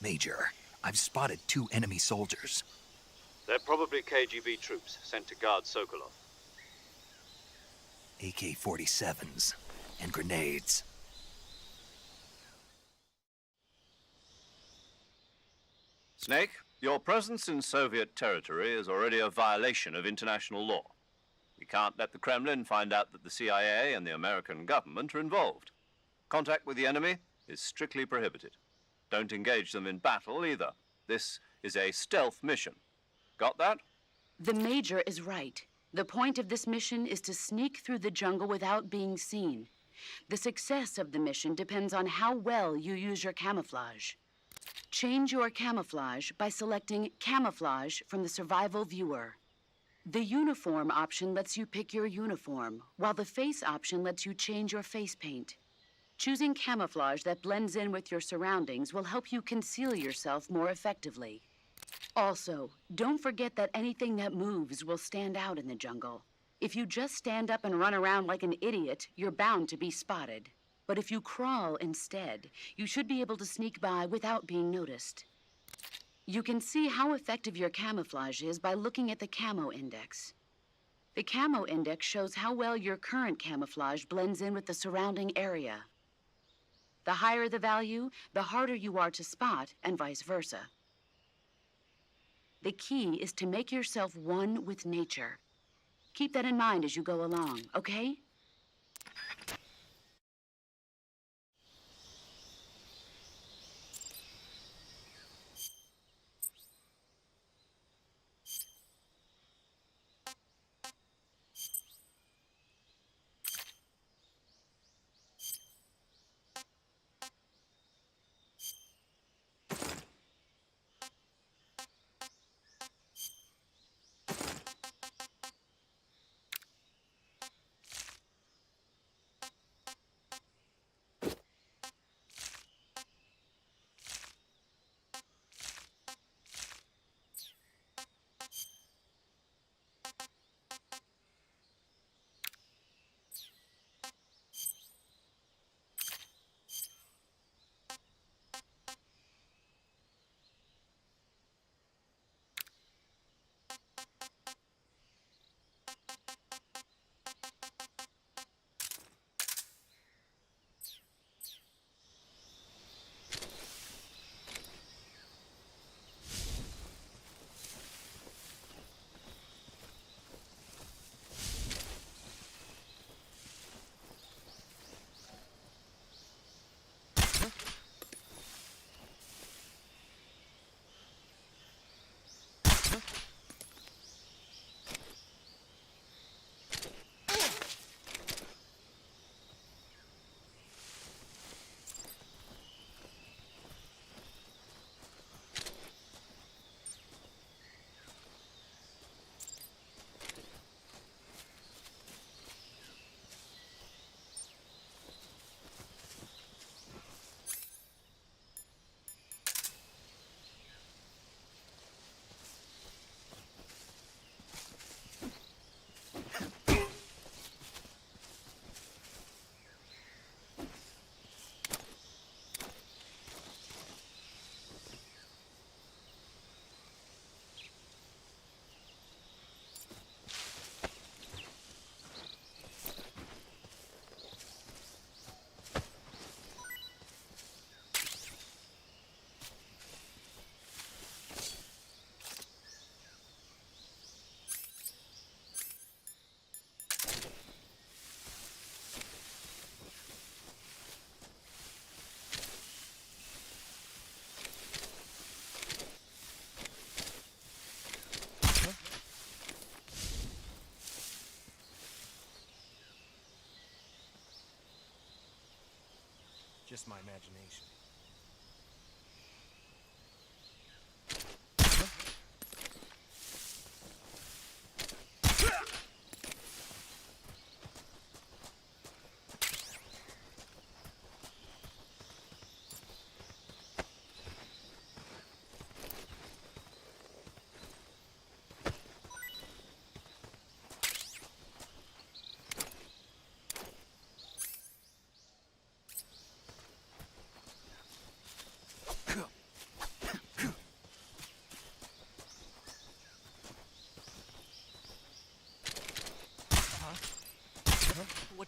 Major, I've spotted 2 enemy soldiers. They're probably KGB troops sent to guard Sokolov. AK-47s and grenades. Snake, your presence in Soviet territory is already a violation of international law. We can't let the Kremlin find out that the CIA and the American government are involved. Contact with the enemy is strictly prohibited. Don't engage them in battle either. This is a stealth mission. Got that? The Major is right. The point of this mission is to sneak through the jungle without being seen. The success of the mission depends on how well you use your camouflage. Change your camouflage by selecting Camouflage from the Survival Viewer. The Uniform option lets you pick your uniform, while the Face option lets you change your face paint. Choosing camouflage that blends in with your surroundings will help you conceal yourself more effectively. Also, don't forget that anything that moves will stand out in the jungle. If you just stand up and run around like an idiot, you're bound to be spotted. But if you crawl instead, you should be able to sneak by without being noticed. You can see how effective your camouflage is by looking at the Camo Index. The Camo Index shows how well your current camouflage blends in with the surrounding area. The higher the value, the harder you are to spot, and vice versa. The key is to make yourself one with nature. Keep that in mind as you go along, okay? Just my imagination.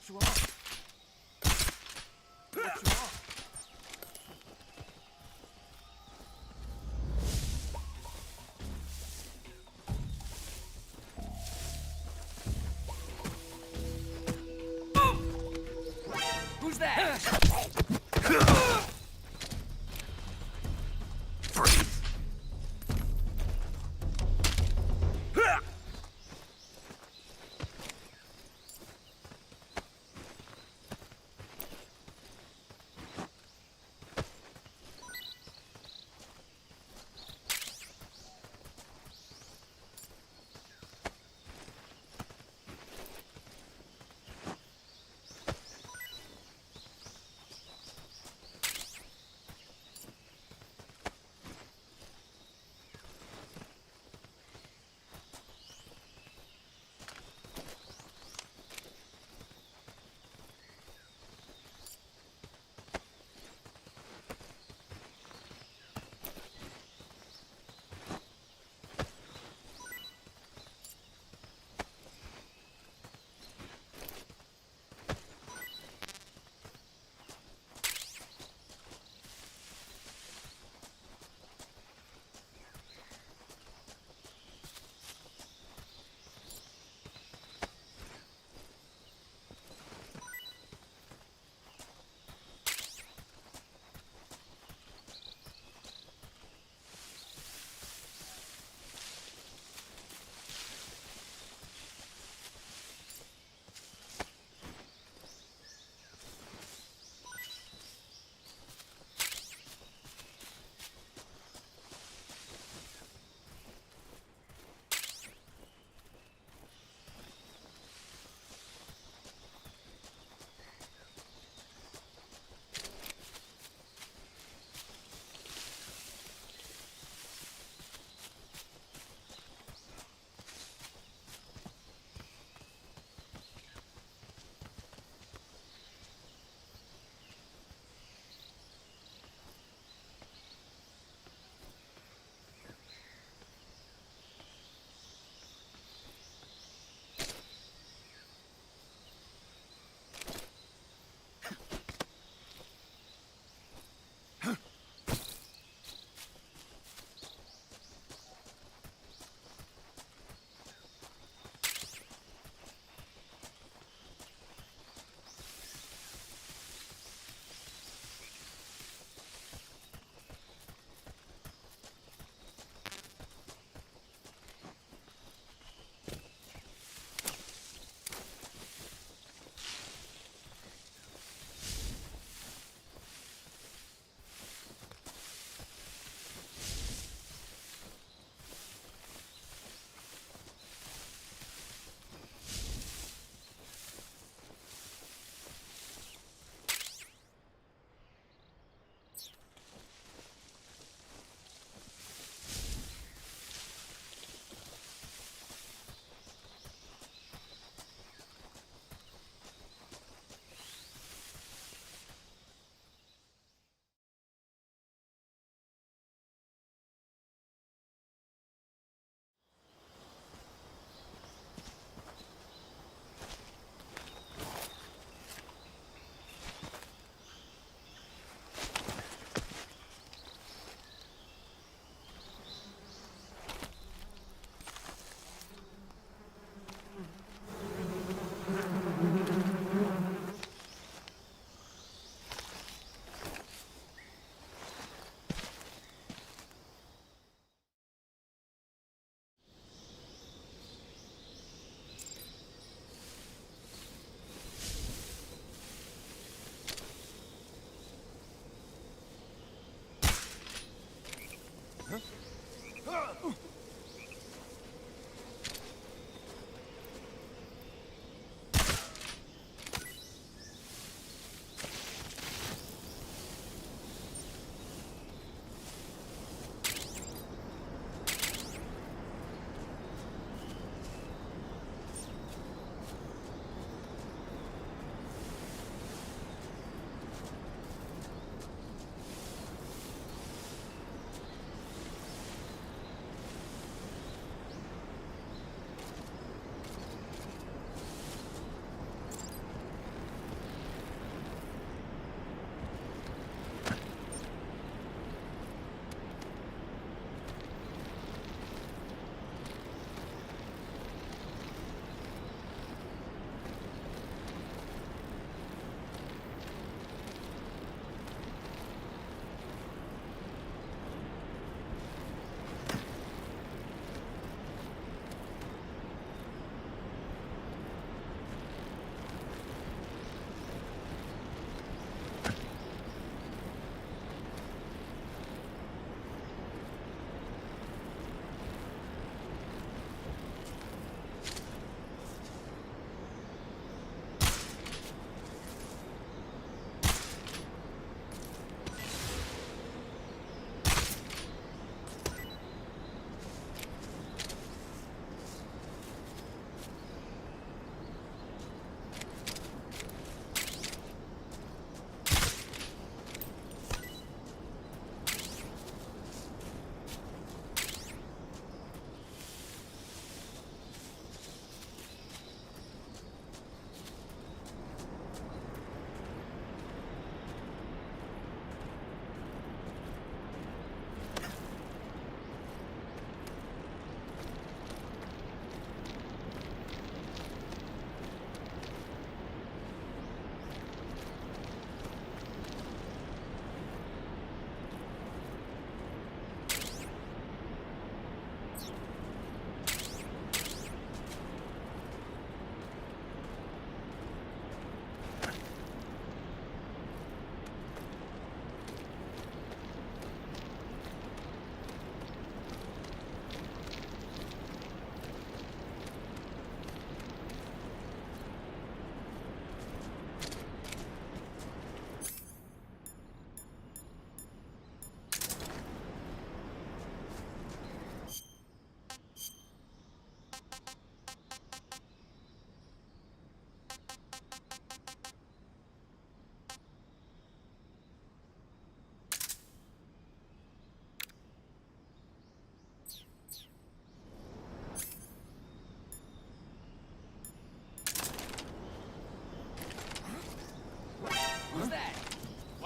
What you want? What you want? Who's that? Freeze!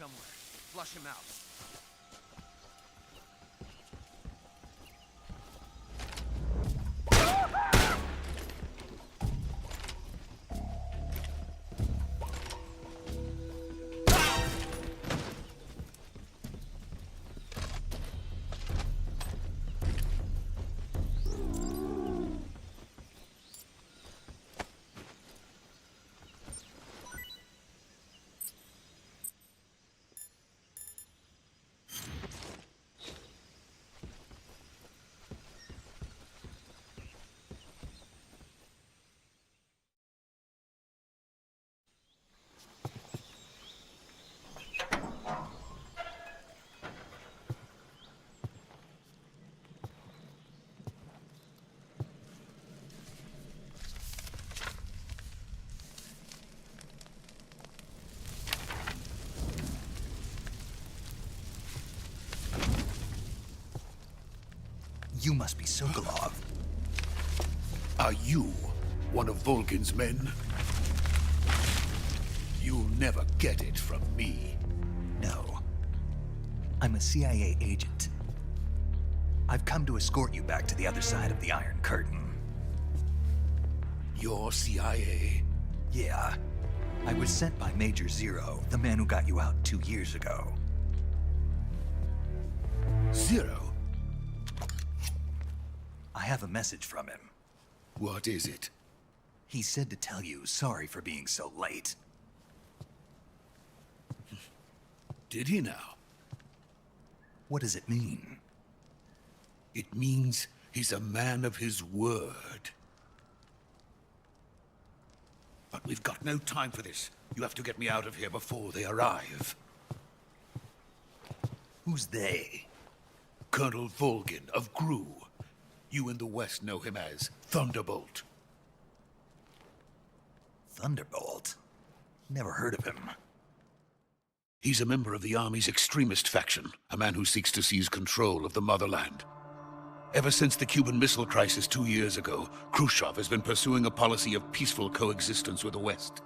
somewhere. Flush him out. You must be Sokolov. Are you one of Volgin's men? You'll never get it from me. No. I'm a CIA agent. I've come to escort you back to the other side of the Iron Curtain. You're CIA? Yeah. I was sent by Major Zero, the man who got you out 2 years ago. Zero? I have a message from him. What is it? He said to tell you sorry for being so late. Did he now? What does it mean? It means he's a man of his word. But we've got no time for this. You have to get me out of here before they arrive. Who's they? Colonel Volgin of GRU. You in the West know him as Thunderbolt. Thunderbolt? Never heard of him. He's a member of the Army's extremist faction, a man who seeks to seize control of the motherland. Ever since the Cuban Missile Crisis 2 years ago, Khrushchev has been pursuing a policy of peaceful coexistence with the West.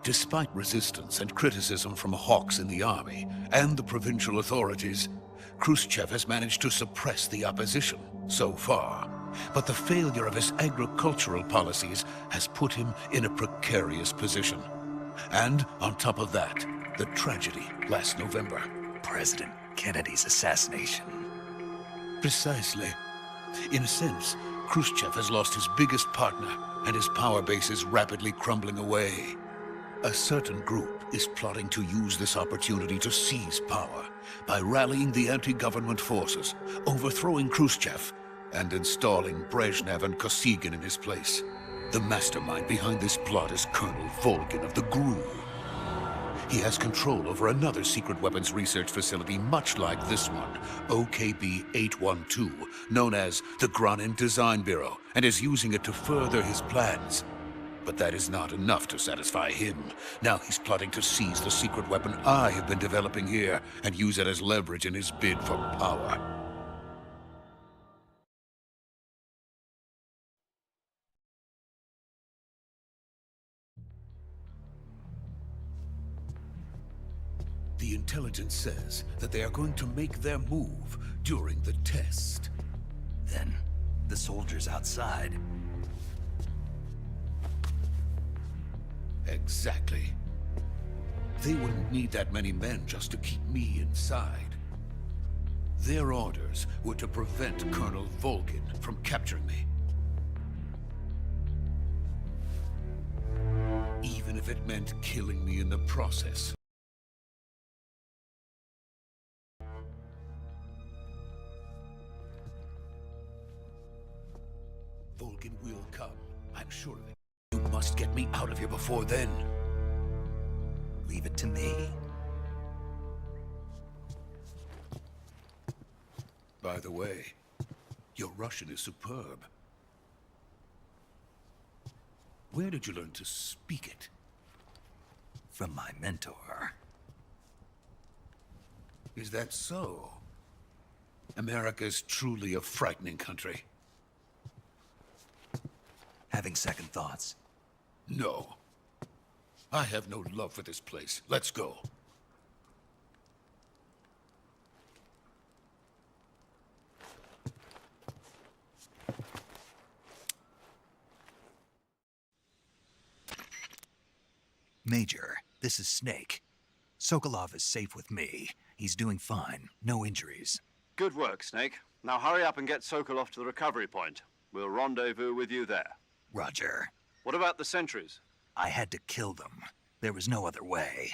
Despite resistance and criticism from hawks in the army and the provincial authorities, Khrushchev has managed to suppress the opposition, so far. But the failure of his agricultural policies has put him in a precarious position. And on top of that, the tragedy last November. President Kennedy's assassination. Precisely. In a sense, Khrushchev has lost his biggest partner, and his power base is rapidly crumbling away. A certain group is plotting to use this opportunity to seize power by rallying the anti-government forces, overthrowing Khrushchev, and installing Brezhnev and Kosygin in his place. The mastermind behind this plot is Colonel Volgin of the GRU. He has control over another secret weapons research facility much like this one, OKB-812, known as the Granin Design Bureau, and is using it to further his plans. But that is not enough to satisfy him. Now he's plotting to seize the secret weapon I have been developing here and use it as leverage in his bid for power. The intelligence says that they are going to make their move during the test. Then, the soldiers outside. Exactly. They wouldn't need that many men just to keep me inside. Their orders were to prevent Colonel Volgin from capturing me. Even if it meant killing me in the process. Volgin will come, I'm sure of it. You must get me out of here before then. Leave it to me. By the way, your Russian is superb. Where did you learn to speak it? From my mentor. Is that so? America's truly a frightening country. Having second thoughts. No. I have no love for this place. Let's go. Major, this is Snake. Sokolov is safe with me. He's doing fine. No injuries. Good work, Snake. Now hurry up and get Sokolov to the recovery point. We'll rendezvous with you there. Roger. What about the sentries? I had to kill them. There was no other way.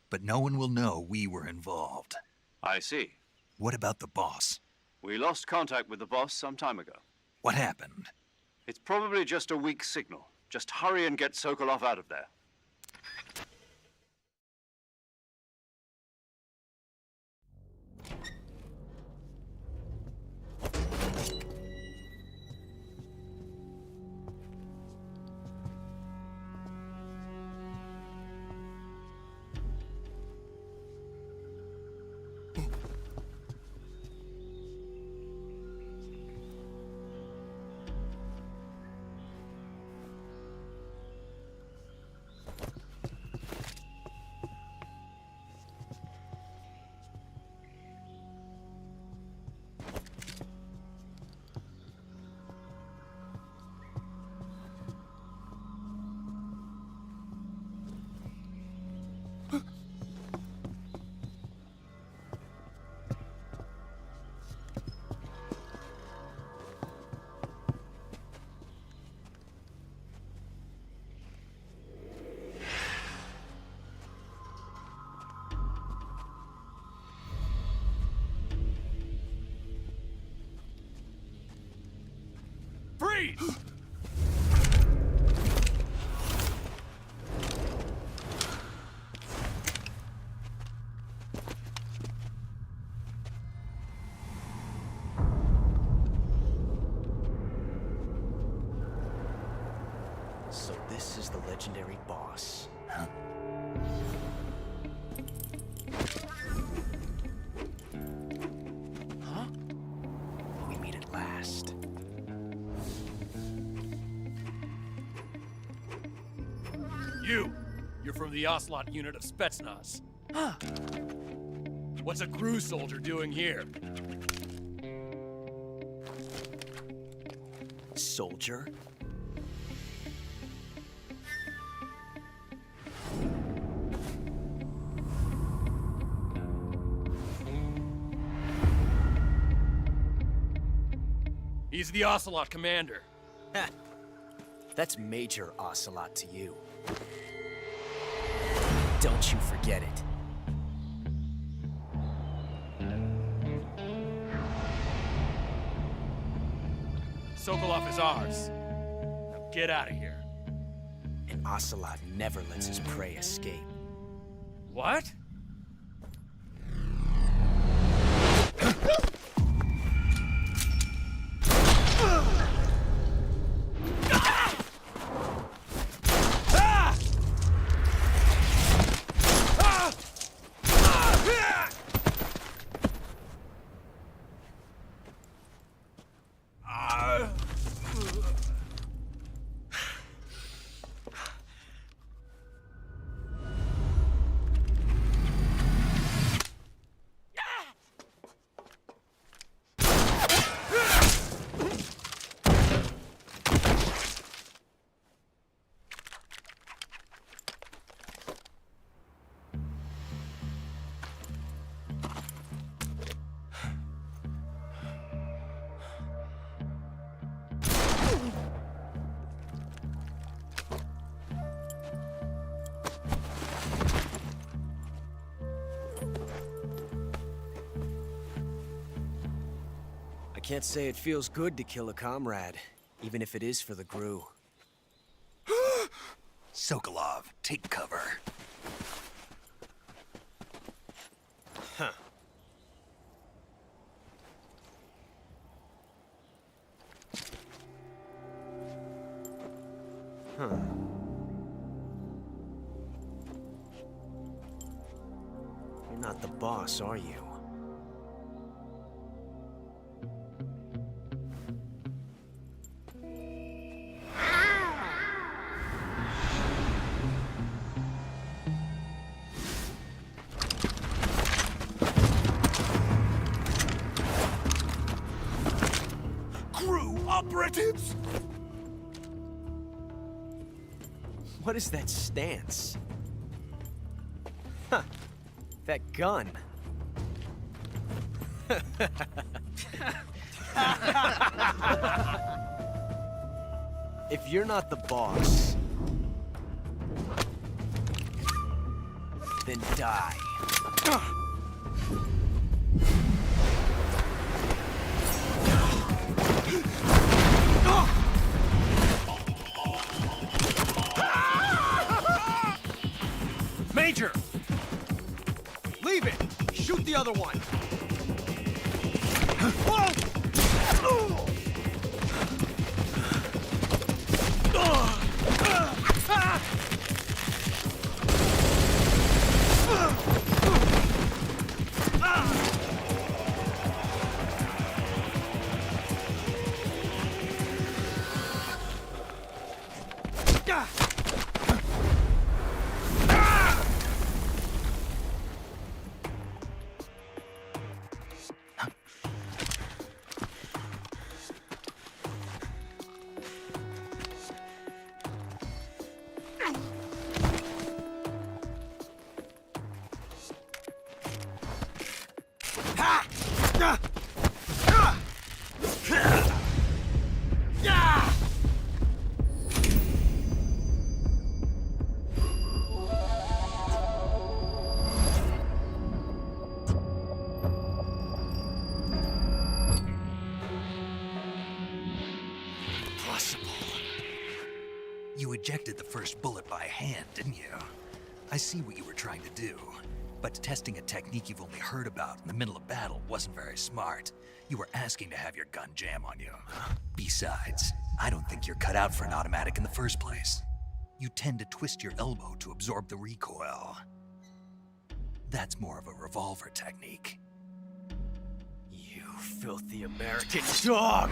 But no one will know we were involved. I see. What about the boss? We lost contact with the boss some time ago. What happened? It's probably just a weak signal. Just hurry and get Sokolov out of there. Freeze! So this is the legendary boss. Huh? Huh? We meet at last. You're from the Ocelot unit of Spetsnaz. Huh. What's a crew soldier doing here? Soldier? He's the Ocelot commander. Ha! That's Major Ocelot to you. Don't you forget it. Sokolov is ours. Now get out of here. And Ocelot never lets his prey escape. What? I can't say it feels good to kill a comrade, even if it is for the GRU. Sokolov, take cover. Huh. Huh. You're not the boss, are you? Operatives! What is that stance? That gun. If you're not the boss, then die. Major! Leave it! Shoot the other one! You ejected the first bullet by hand, didn't you? I see what you were trying to do. But testing a technique you've only heard about in the middle of battle wasn't very smart. You were asking to have your gun jam on you. Besides, I don't think you're cut out for an automatic in the first place. You tend to twist your elbow to absorb the recoil. That's more of a revolver technique. You filthy American dog!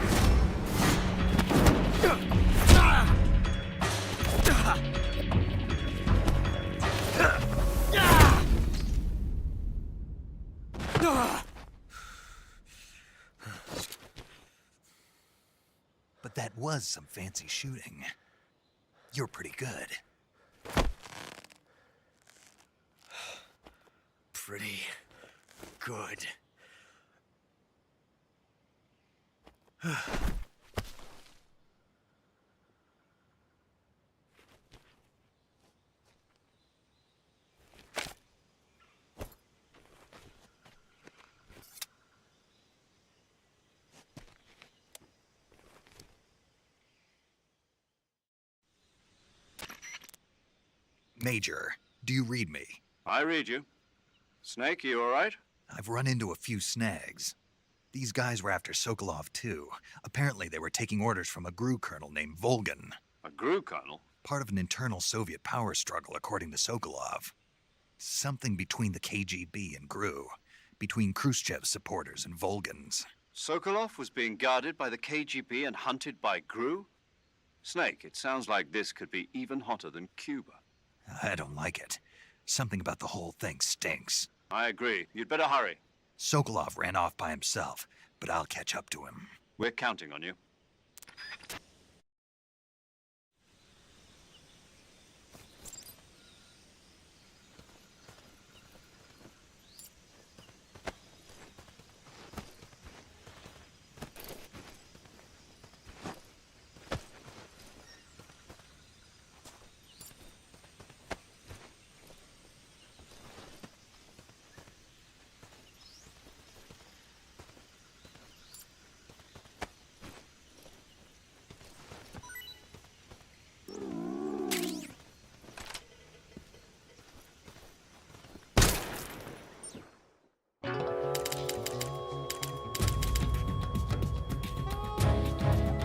But that was some fancy shooting. You're pretty good. Pretty good. Major, do you read me? I read you. Snake, you all right? I've run into a few snags. These guys were after Sokolov, too. Apparently they were taking orders from a GRU colonel named Volgan. A GRU colonel? Part of an internal Soviet power struggle, according to Sokolov. Something between the KGB and GRU. Between Khrushchev's supporters and Volgan's. Sokolov was being guarded by the KGB and hunted by GRU? Snake, it sounds like this could be even hotter than Cuba. I don't like it. Something about the whole thing stinks. I agree. You'd better hurry. Sokolov ran off by himself, but I'll catch up to him. We're counting on you.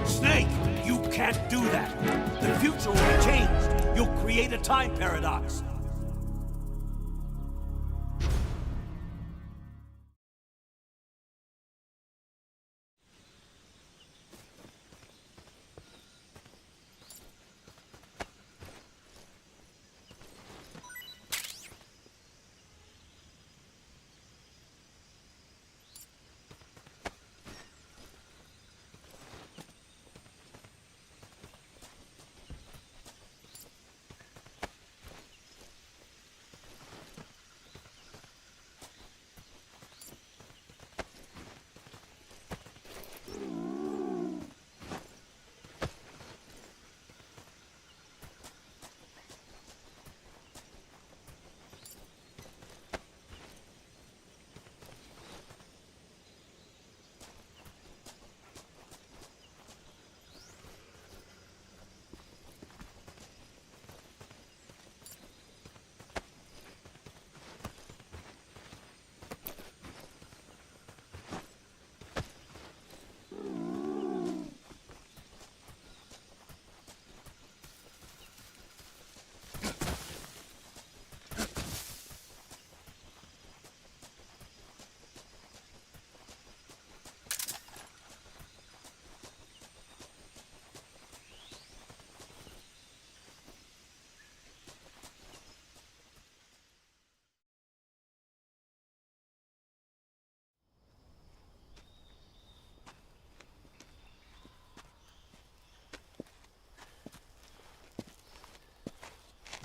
Snake, you can't do that. The future will be changed. You'll create a time paradox.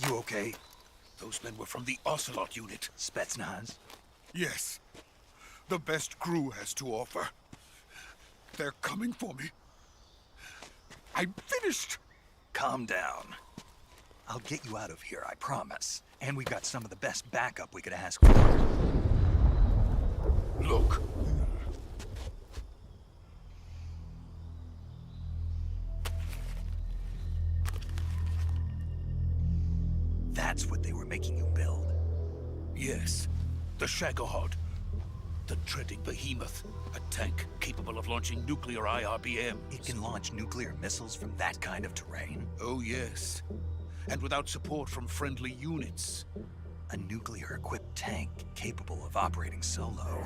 You okay? Those men were from the Ocelot unit. Spetsnaz? Yes. The best crew has to offer. They're coming for me. I'm finished! Calm down. I'll get you out of here, I promise. And we've got some of the best backup we could ask for. Look. That's what they were making you build. Yes. The Shagohod. The treading behemoth. A tank capable of launching nuclear IRBMs. It can launch nuclear missiles from that kind of terrain? Oh, yes. And without support from friendly units. A nuclear-equipped tank capable of operating solo.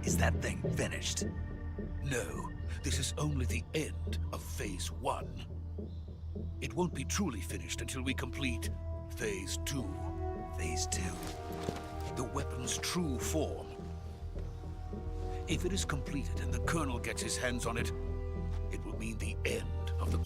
Is that thing finished? No, this is only the end of Phase 1. It won't be truly finished until we complete Phase 2. Phase 2. The weapon's true form. If it is completed and the Colonel gets his hands on it, it will mean the end of the...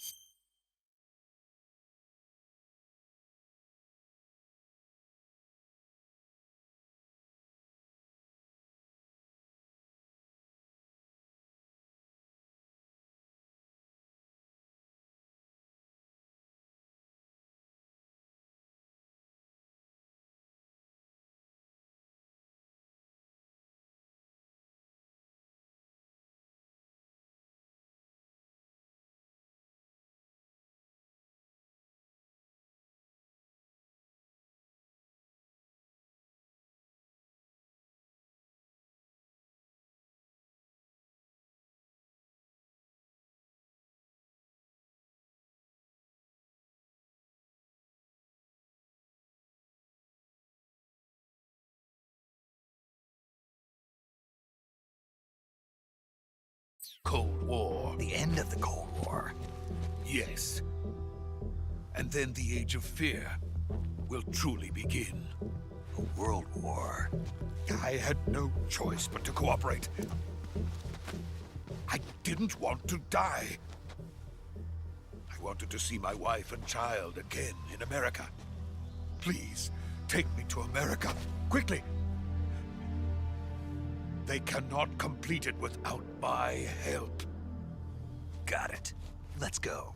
Cold War. The end of the Cold War. Yes. And then the Age of Fear will truly begin. A world war. I had no choice but to cooperate. I didn't want to die. I wanted to see my wife and child again in America. Please, take me to America, quickly. They cannot complete it without my help. Got it. Let's go.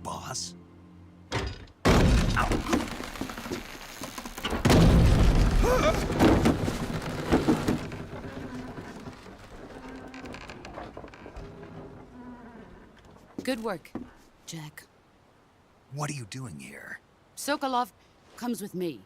Boss? Good work, Jack. What are you doing here? Sokolov comes with me.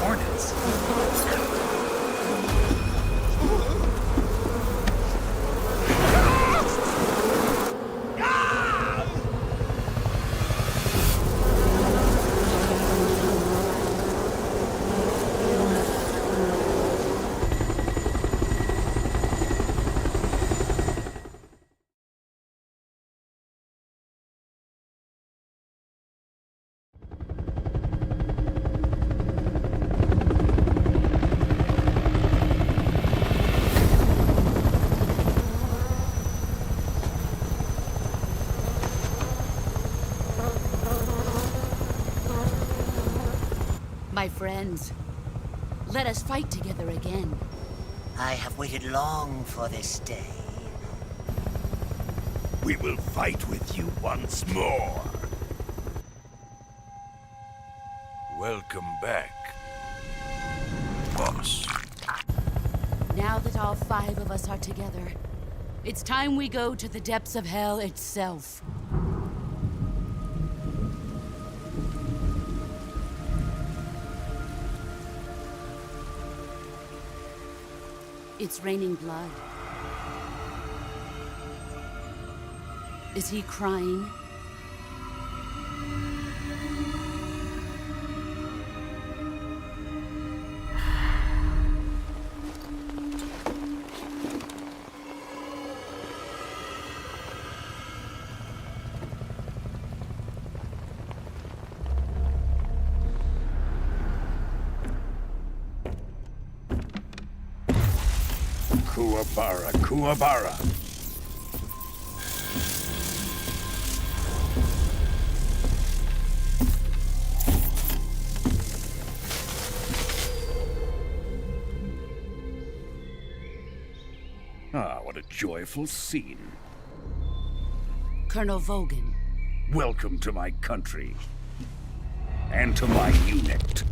Hornets? My friends, let us fight together again. I have waited long for this day. We will fight with you once more. Welcome back, boss. Now that all 5 of us are together, it's time we go to the depths of hell itself. It's raining blood. Is he crying? Kuwabara, Kuwabara. Ah, what a joyful scene. Colonel Vogan. Welcome to my country. And to my unit.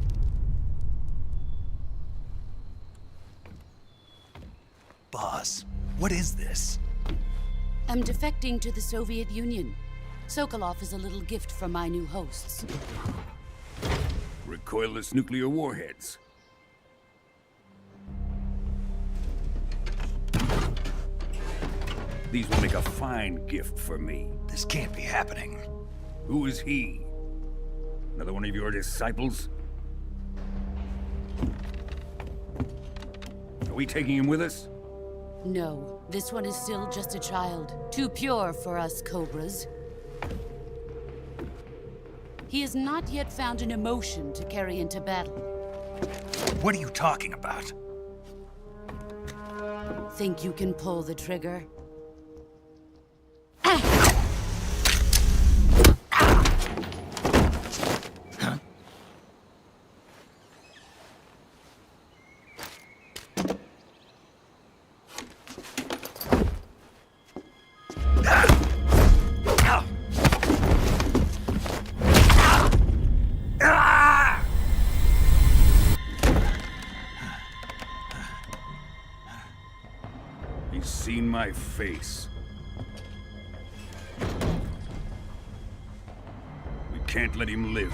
Boss, what is this? I'm defecting to the Soviet Union. Sokolov is a little gift from my new hosts. Recoilless nuclear warheads. These will make a fine gift for me. This can't be happening. Who is he? Another one of your disciples? Are we taking him with us? No, this one is still just a child. Too pure for us Cobras. He has not yet found an emotion to carry into battle. What are you talking about? Think you can pull the trigger? He's seen my face. can't let him live.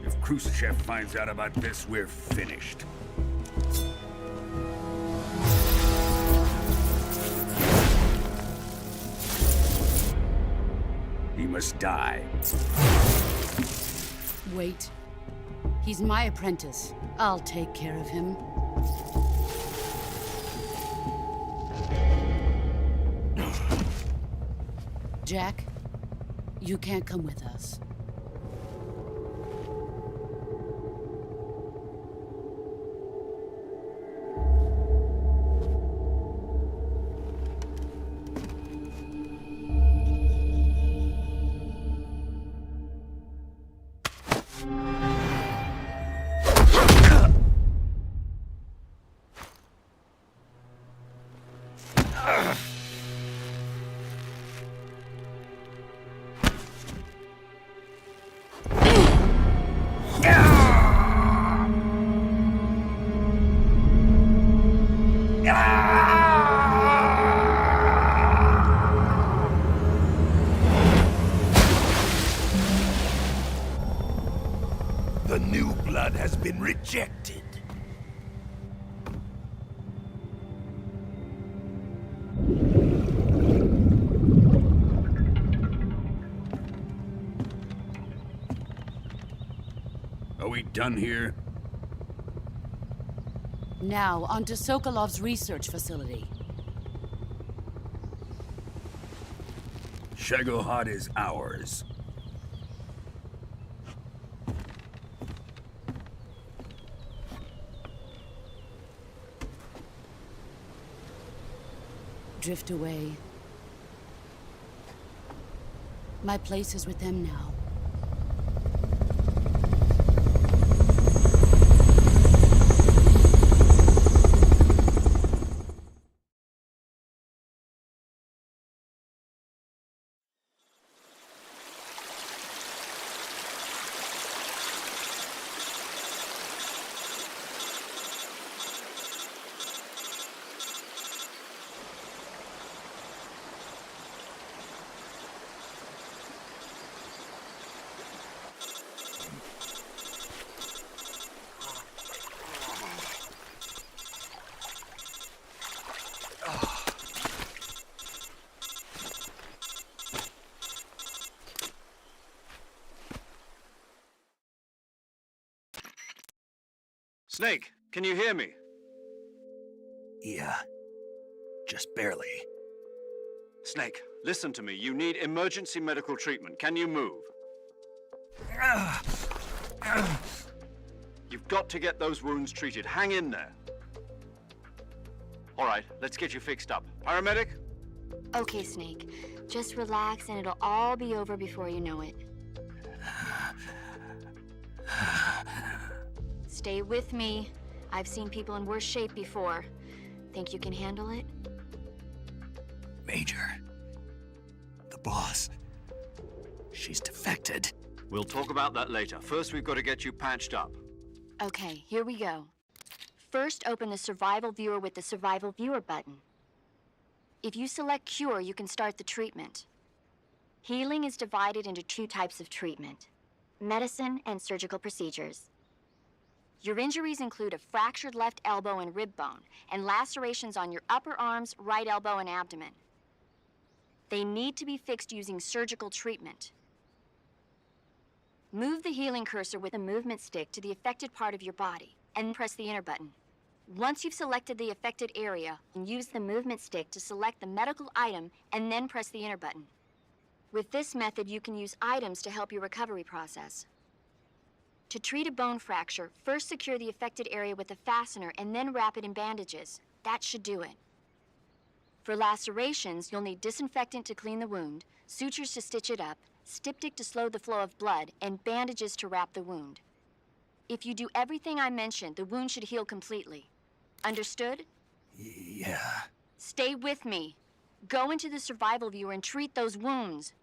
If Khrushchev finds out about this, we're finished. He must die. Wait. He's my apprentice. I'll take care of him. Jack, you can't come with us. The new blood has been rejected. Are we done here? Now, onto Sokolov's research facility. Shagohod is ours. Drift away. My place is with them now. Snake, can you hear me? Yeah. Just barely. Snake, listen to me. You need emergency medical treatment. Can you move? You've got to get those wounds treated. Hang in there. All right, let's get you fixed up. Paramedic? Okay, Snake. Just relax and it'll all be over before you know it. Stay with me. I've seen people in worse shape before. Think you can handle it? Major. The boss. She's defected. We'll talk about that later. First, we've got to get you patched up. Okay, here we go. First, open the Survival Viewer with the Survival Viewer button. If you select Cure, you can start the treatment. Healing is divided into two types of treatment: medicine and surgical procedures. Your injuries include a fractured left elbow and rib bone, and lacerations on your upper arms, right elbow, and abdomen. They need to be fixed using surgical treatment. Move the healing cursor with a movement stick to the affected part of your body, and press the enter button. Once you've selected the affected area, use the movement stick to select the medical item, and then press the enter button. With this method, you can use items to help your recovery process. To treat a bone fracture, first secure the affected area with a fastener and then wrap it in bandages. That should do it. For lacerations, you'll need disinfectant to clean the wound, sutures to stitch it up, styptic to slow the flow of blood, and bandages to wrap the wound. If you do everything I mentioned, the wound should heal completely. Understood? Yeah. Stay with me. Go into the Survival Viewer and treat those wounds.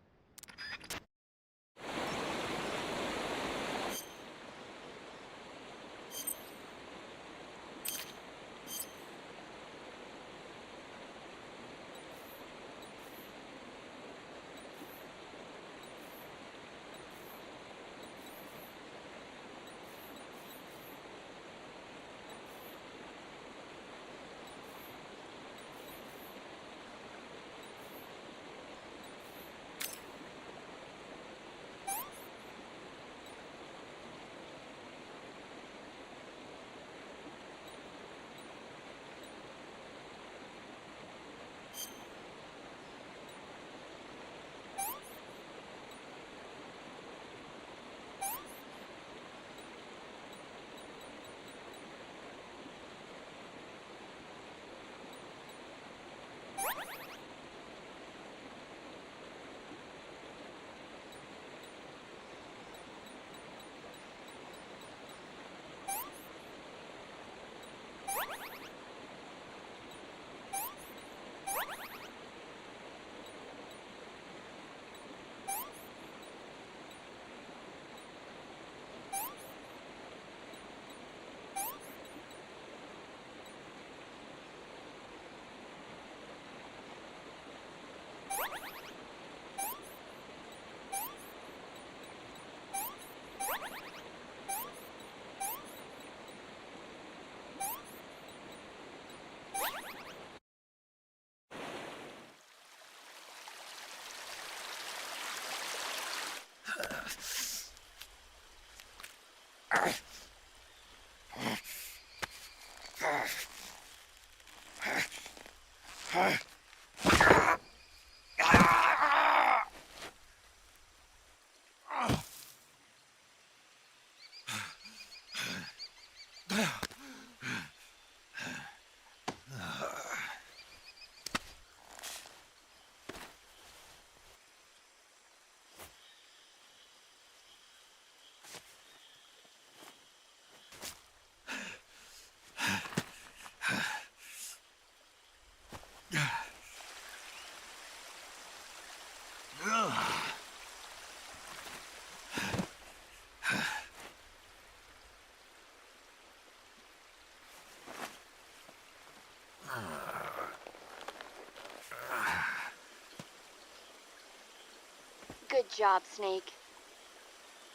Good job, Snake.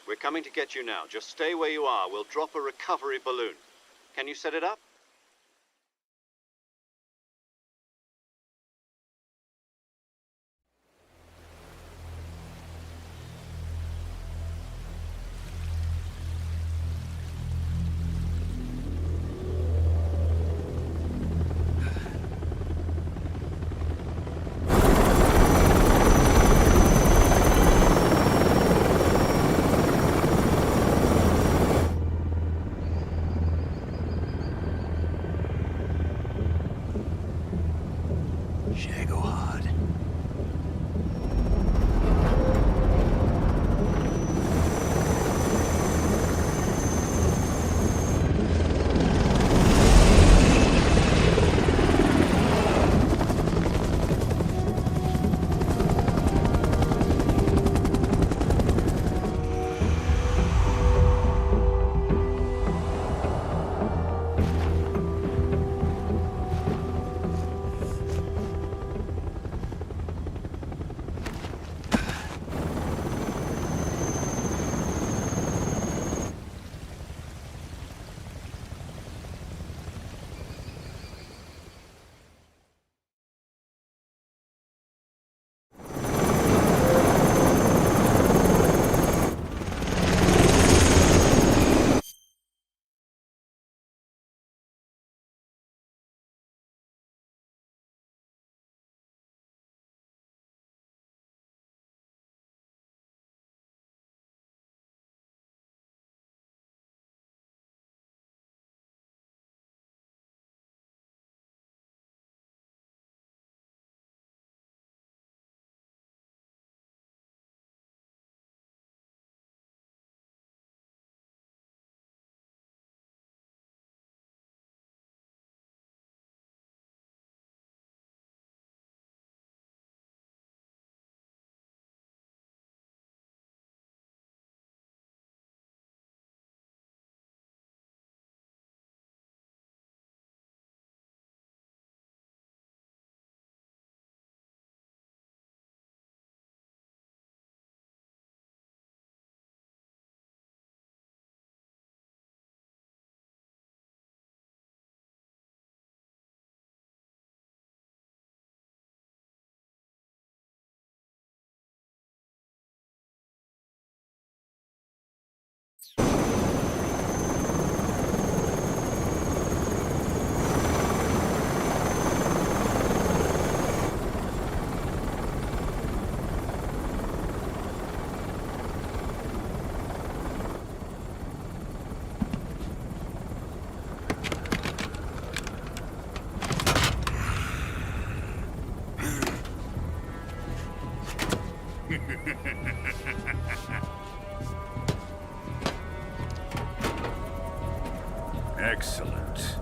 We're coming to get you now. Just stay where you are. We'll drop a recovery balloon. Can you set it up? Excellent.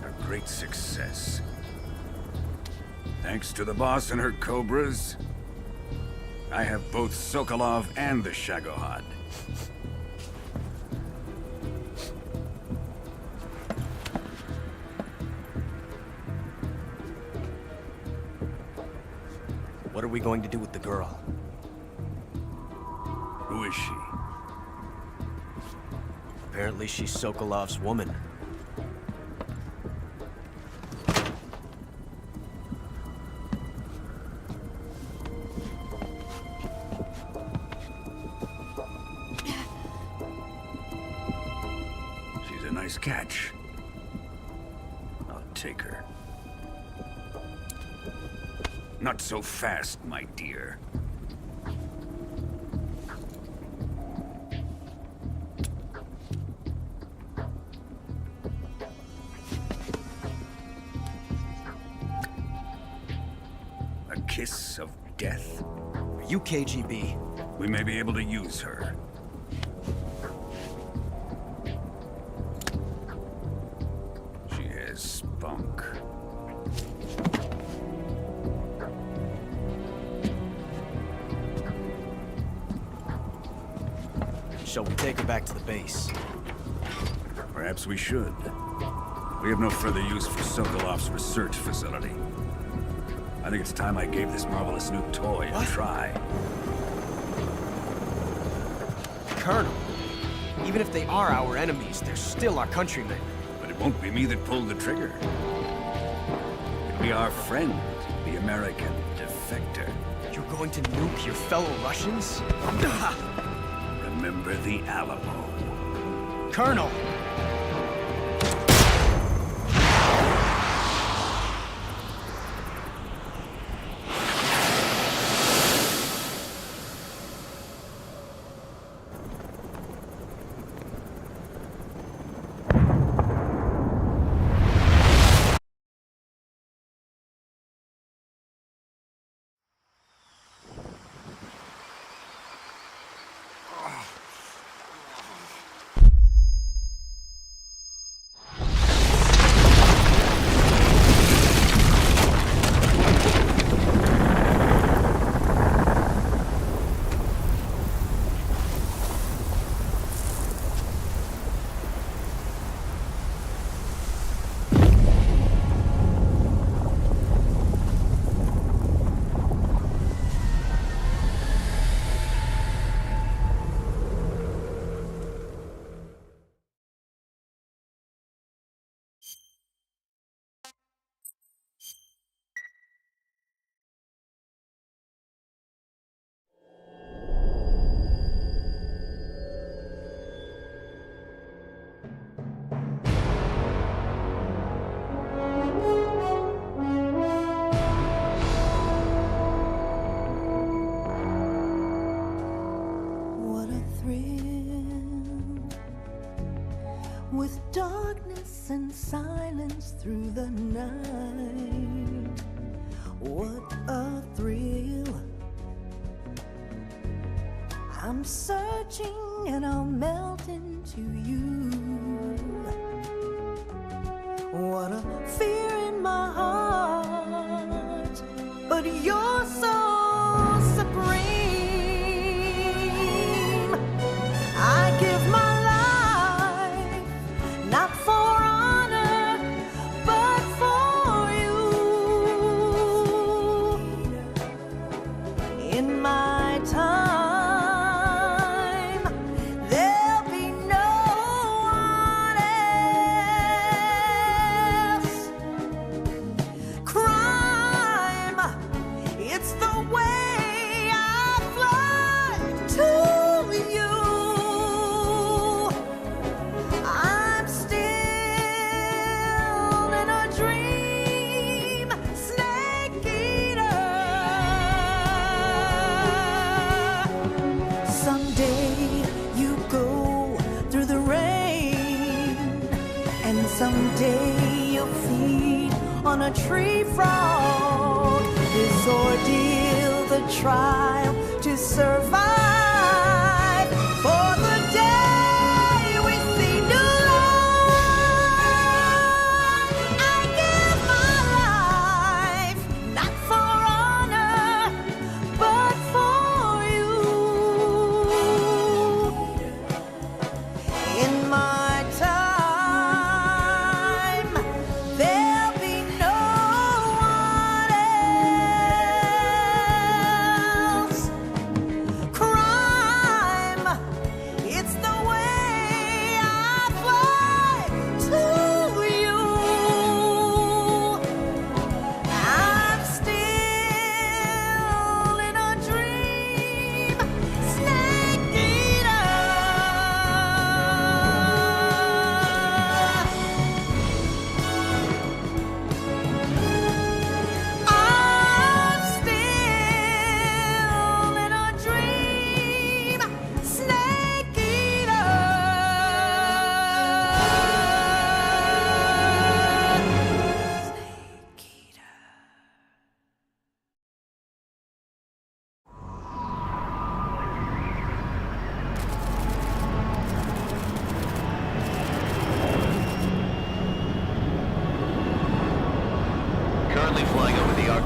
A great success. Thanks to the boss and her cobras, I have both Sokolov and the Shagohod. What are we going to do with the girl? Who is she? Apparently she's Sokolov's woman. Nice catch. I'll take her. Not so fast, my dear. A kiss of death? Are you KGB? We may be able to use her. She has spunk. Shall we take her back to the base? Perhaps we should. We have no further use for Sokolov's research facility. I think it's time I gave this marvelous new toy a try. Colonel, even if they are our enemies, they're still our countrymen. But it won't be me that pulled the trigger. It'll be our friend, the American defector. You're going to nuke your fellow Russians? Remember the Alamo. Colonel! With darkness and silence through the night. What a thrill. I'm searching and I'll melt into you. What a fear in my heart, but you're so supreme. I give my not for honor, but for you. In my time, there'll be no one else. Crime, it's the way I fly to you. Someday you'll feed on a tree frog. This ordeal, the trial to survive. For the day we see new life, I give my life, not for honor, but for you. In my time, there'll be no one else. Cry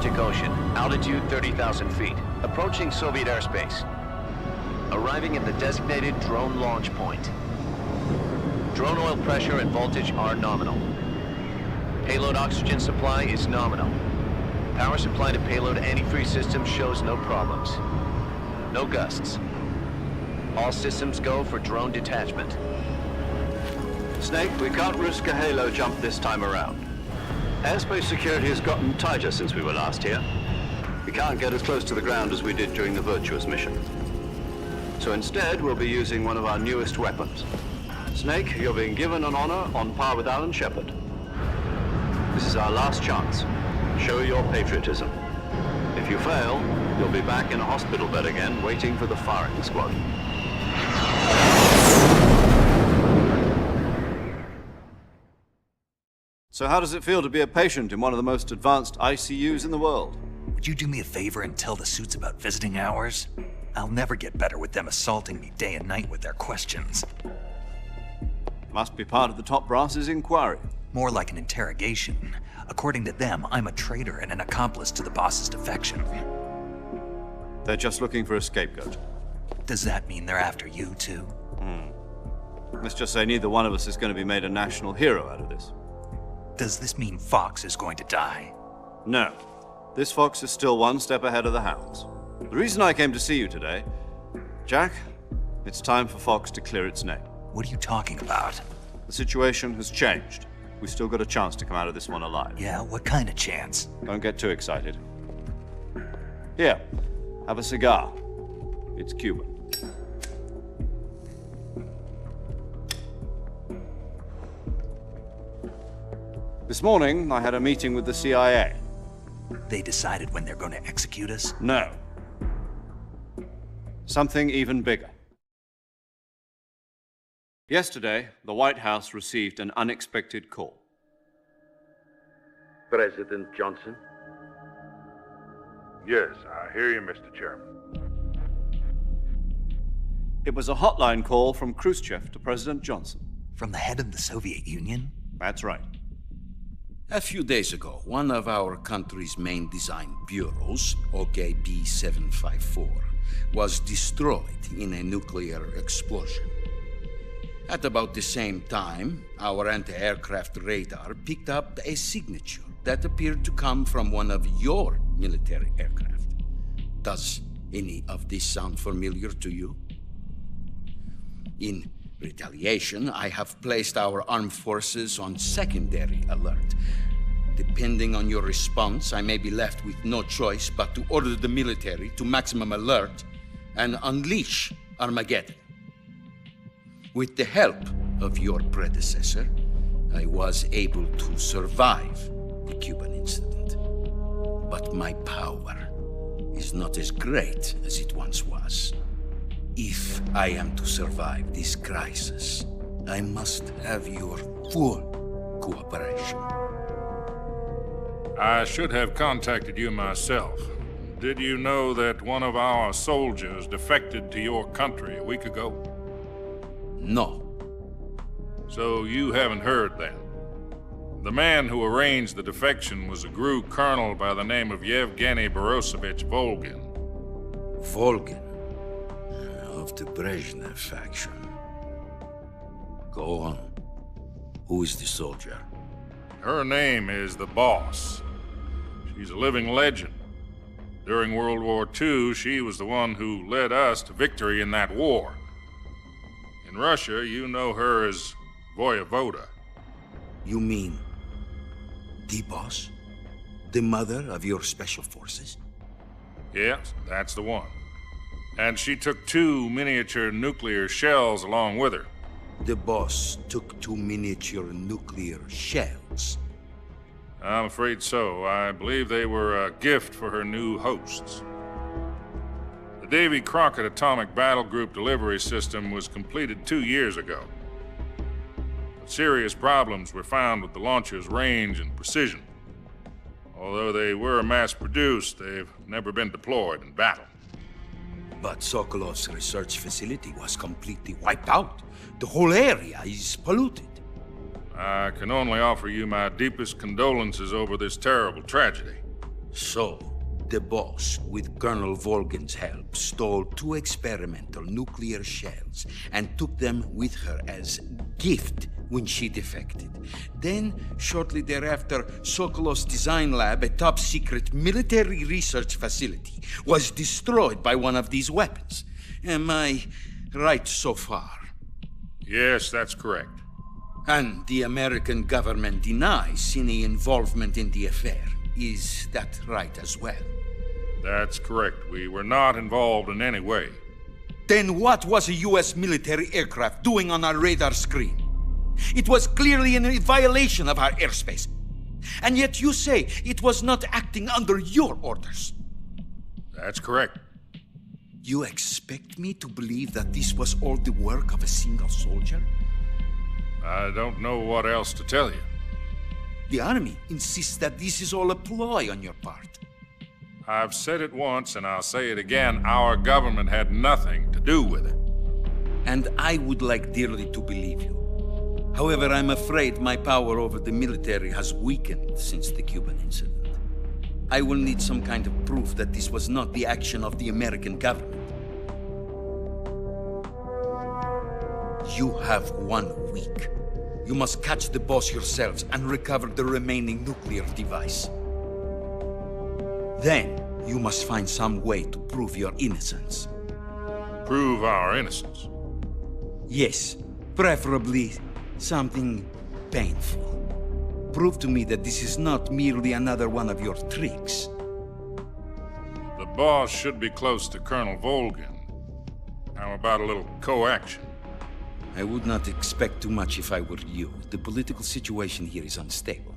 Arctic Ocean, altitude 30,000 feet, approaching Soviet airspace. Arriving at the designated drone launch point. Drone oil pressure and voltage are nominal. Payload oxygen supply is nominal. Power supply to payload antifreeze system shows no problems. No gusts. All systems go for drone detachment. Snake, we can't risk a halo jump this time around. Airspace security has gotten tighter since we were last here. We can't get as close to the ground as we did during the Virtuous mission. So instead, we'll be using one of our newest weapons. Snake, you're being given an honor on par with Alan Shepard. This is our last chance. Show your patriotism. If you fail, you'll be back in a hospital bed again, waiting for the firing squad. So how does it feel to be a patient in one of the most advanced ICUs in the world? Would you do me a favor and tell the suits about visiting hours? I'll never get better with them assaulting me day and night with their questions. Must be part of the top brass's inquiry. More like an interrogation. According to them, I'm a traitor and an accomplice to the boss's defection. They're just looking for a scapegoat. Does that mean they're after you, too? Let's just say neither one of us is going to be made a national hero out of this. Does this mean Fox is going to die? No. This Fox is still one step ahead of the hounds. The reason I came to see you today, Jack, it's time for Fox to clear its name. What are you talking about? The situation has changed. We've still got a chance to come out of this one alive. Yeah, what kind of chance? Don't get too excited. Here, have a cigar. It's Cuban. This morning, I had a meeting with the CIA. They decided when they're going to execute us? No. Something even bigger. Yesterday, the White House received an unexpected call. President Johnson? Yes, I hear you, Mr. Chairman. It was a hotline call from Khrushchev to President Johnson. From the head of the Soviet Union? That's right. A few days ago, one of our country's main design bureaus, OKB 754, was destroyed in a nuclear explosion. At about the same time, our anti-aircraft radar picked up a signature that appeared to come from one of your military aircraft. Does any of this sound familiar to you? In retaliation, I have placed our armed forces on secondary alert. Depending on your response, I may be left with no choice but to order the military to maximum alert and unleash Armageddon. With the help of your predecessor, I was able to survive the Cuban incident. But my power is not as great as it once was. If I am to survive this crisis, I must have your full cooperation. I should have contacted you myself. Did you know that one of our soldiers defected to your country a week ago? No. So you haven't heard then. The man who arranged the defection was a GRU colonel by the name of Yevgeny Borisovich Volgin. Volgin? Of the Brezhnev faction. Go on. Who is the soldier? Her name is the Boss. She's a living legend. During World War II, she was the one who led us to victory in that war. In Russia, you know her as Voyevoda. You mean the Boss? The mother of your special forces? Yes, that's the one. And she took 2 miniature nuclear shells along with her. The Boss took 2 miniature nuclear shells? I'm afraid so. I believe they were a gift for her new hosts. The Davy Crockett Atomic Battle Group delivery system was completed 2 years ago. But serious problems were found with the launcher's range and precision. Although they were mass-produced, they've never been deployed in battle. But Sokolov's research facility was completely wiped out. The whole area is polluted. I can only offer you my deepest condolences over this terrible tragedy. So, the boss, with Colonel Volgin's help, stole 2 experimental nuclear shells and took them with her as gift when she defected. Then, shortly thereafter, Sokolov's design lab, a top-secret military research facility, was destroyed by one of these weapons. Am I right so far? Yes, that's correct. And the American government denies any involvement in the affair. Is that right as well? That's correct. We were not involved in any way. Then what was a U.S. military aircraft doing on our radar screen? It was clearly in violation of our airspace. And yet you say it was not acting under your orders. That's correct. You expect me to believe that this was all the work of a single soldier? I don't know what else to tell you. The Army insists that this is all a ploy on your part. I've said it once, and I'll say it again. Our government had nothing to do with it. And I would like dearly to believe you. However, I'm afraid my power over the military has weakened since the Cuban incident. I will need some kind of proof that this was not the action of the American government. You have 1 week. You must catch the boss yourselves and recover the remaining nuclear device. Then, you must find some way to prove your innocence. Prove our innocence? Yes, preferably something painful. Prove to me that this is not merely another one of your tricks. The boss should be close to Colonel Volgin. How about a little coaction? I would not expect too much if I were you. The political situation here is unstable.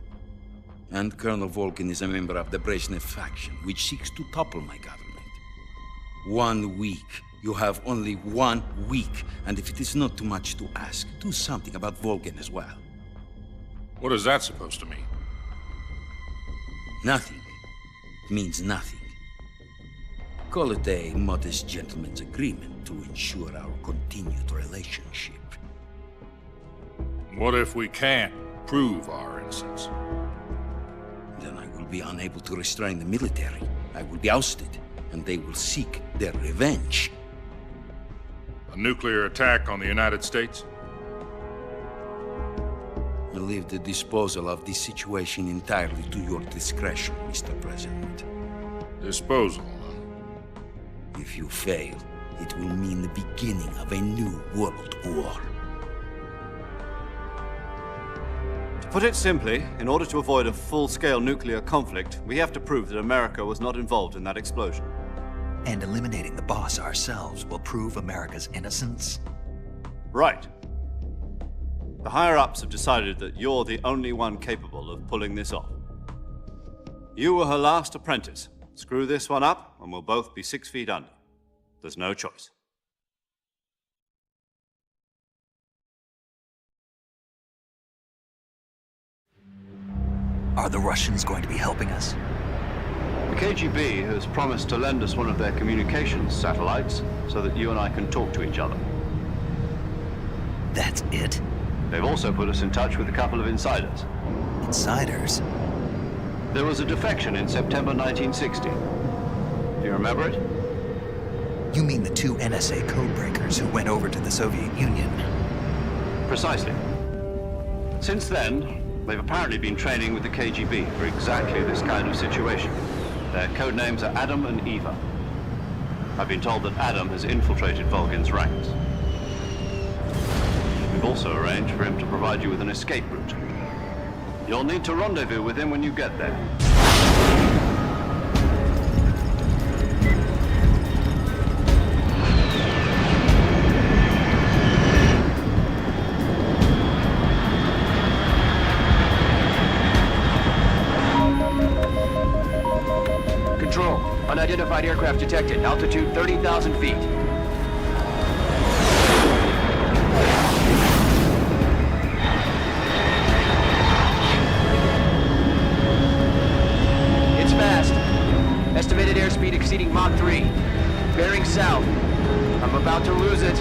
And Colonel Volgin is a member of the Brezhnev faction, which seeks to topple my government. 1 week. You have only 1 week. And if it is not too much to ask, do something about Volgin as well. What is that supposed to mean? Nothing. It means nothing. Call it a modest gentleman's agreement to ensure our continued relationship. What if we can't prove our innocence? Then I will be unable to restrain the military. I will be ousted, and they will seek their revenge. A nuclear attack on the United States? I leave the disposal of this situation entirely to your discretion, Mr. President. Disposal? If you fail, it will mean the beginning of a new world war. To put it simply, in order to avoid a full-scale nuclear conflict, we have to prove that America was not involved in that explosion. And eliminating the boss ourselves will prove America's innocence? Right. The higher-ups have decided that you're the only one capable of pulling this off. You were her last apprentice. Screw this one up, and we'll both be 6 feet under. There's no choice. Are the Russians going to be helping us? The KGB has promised to lend us one of their communications satellites so that you and I can talk to each other. That's it? They've also put us in touch with a couple of insiders. Insiders? There was a defection in September 1960. Do you remember it? You mean the 2 NSA codebreakers who went over to the Soviet Union? Precisely. Since then, they've apparently been training with the KGB for exactly this kind of situation. Their code names are Adam and Eva. I've been told that Adam has infiltrated Volgin's ranks. We've also arranged for him to provide you with an escape route. You'll need to rendezvous with him when you get there. Control, unidentified aircraft detected. Altitude 30,000 feet. It's fast. Estimated airspeed exceeding Mach 3. Bearing south. I'm about to lose it.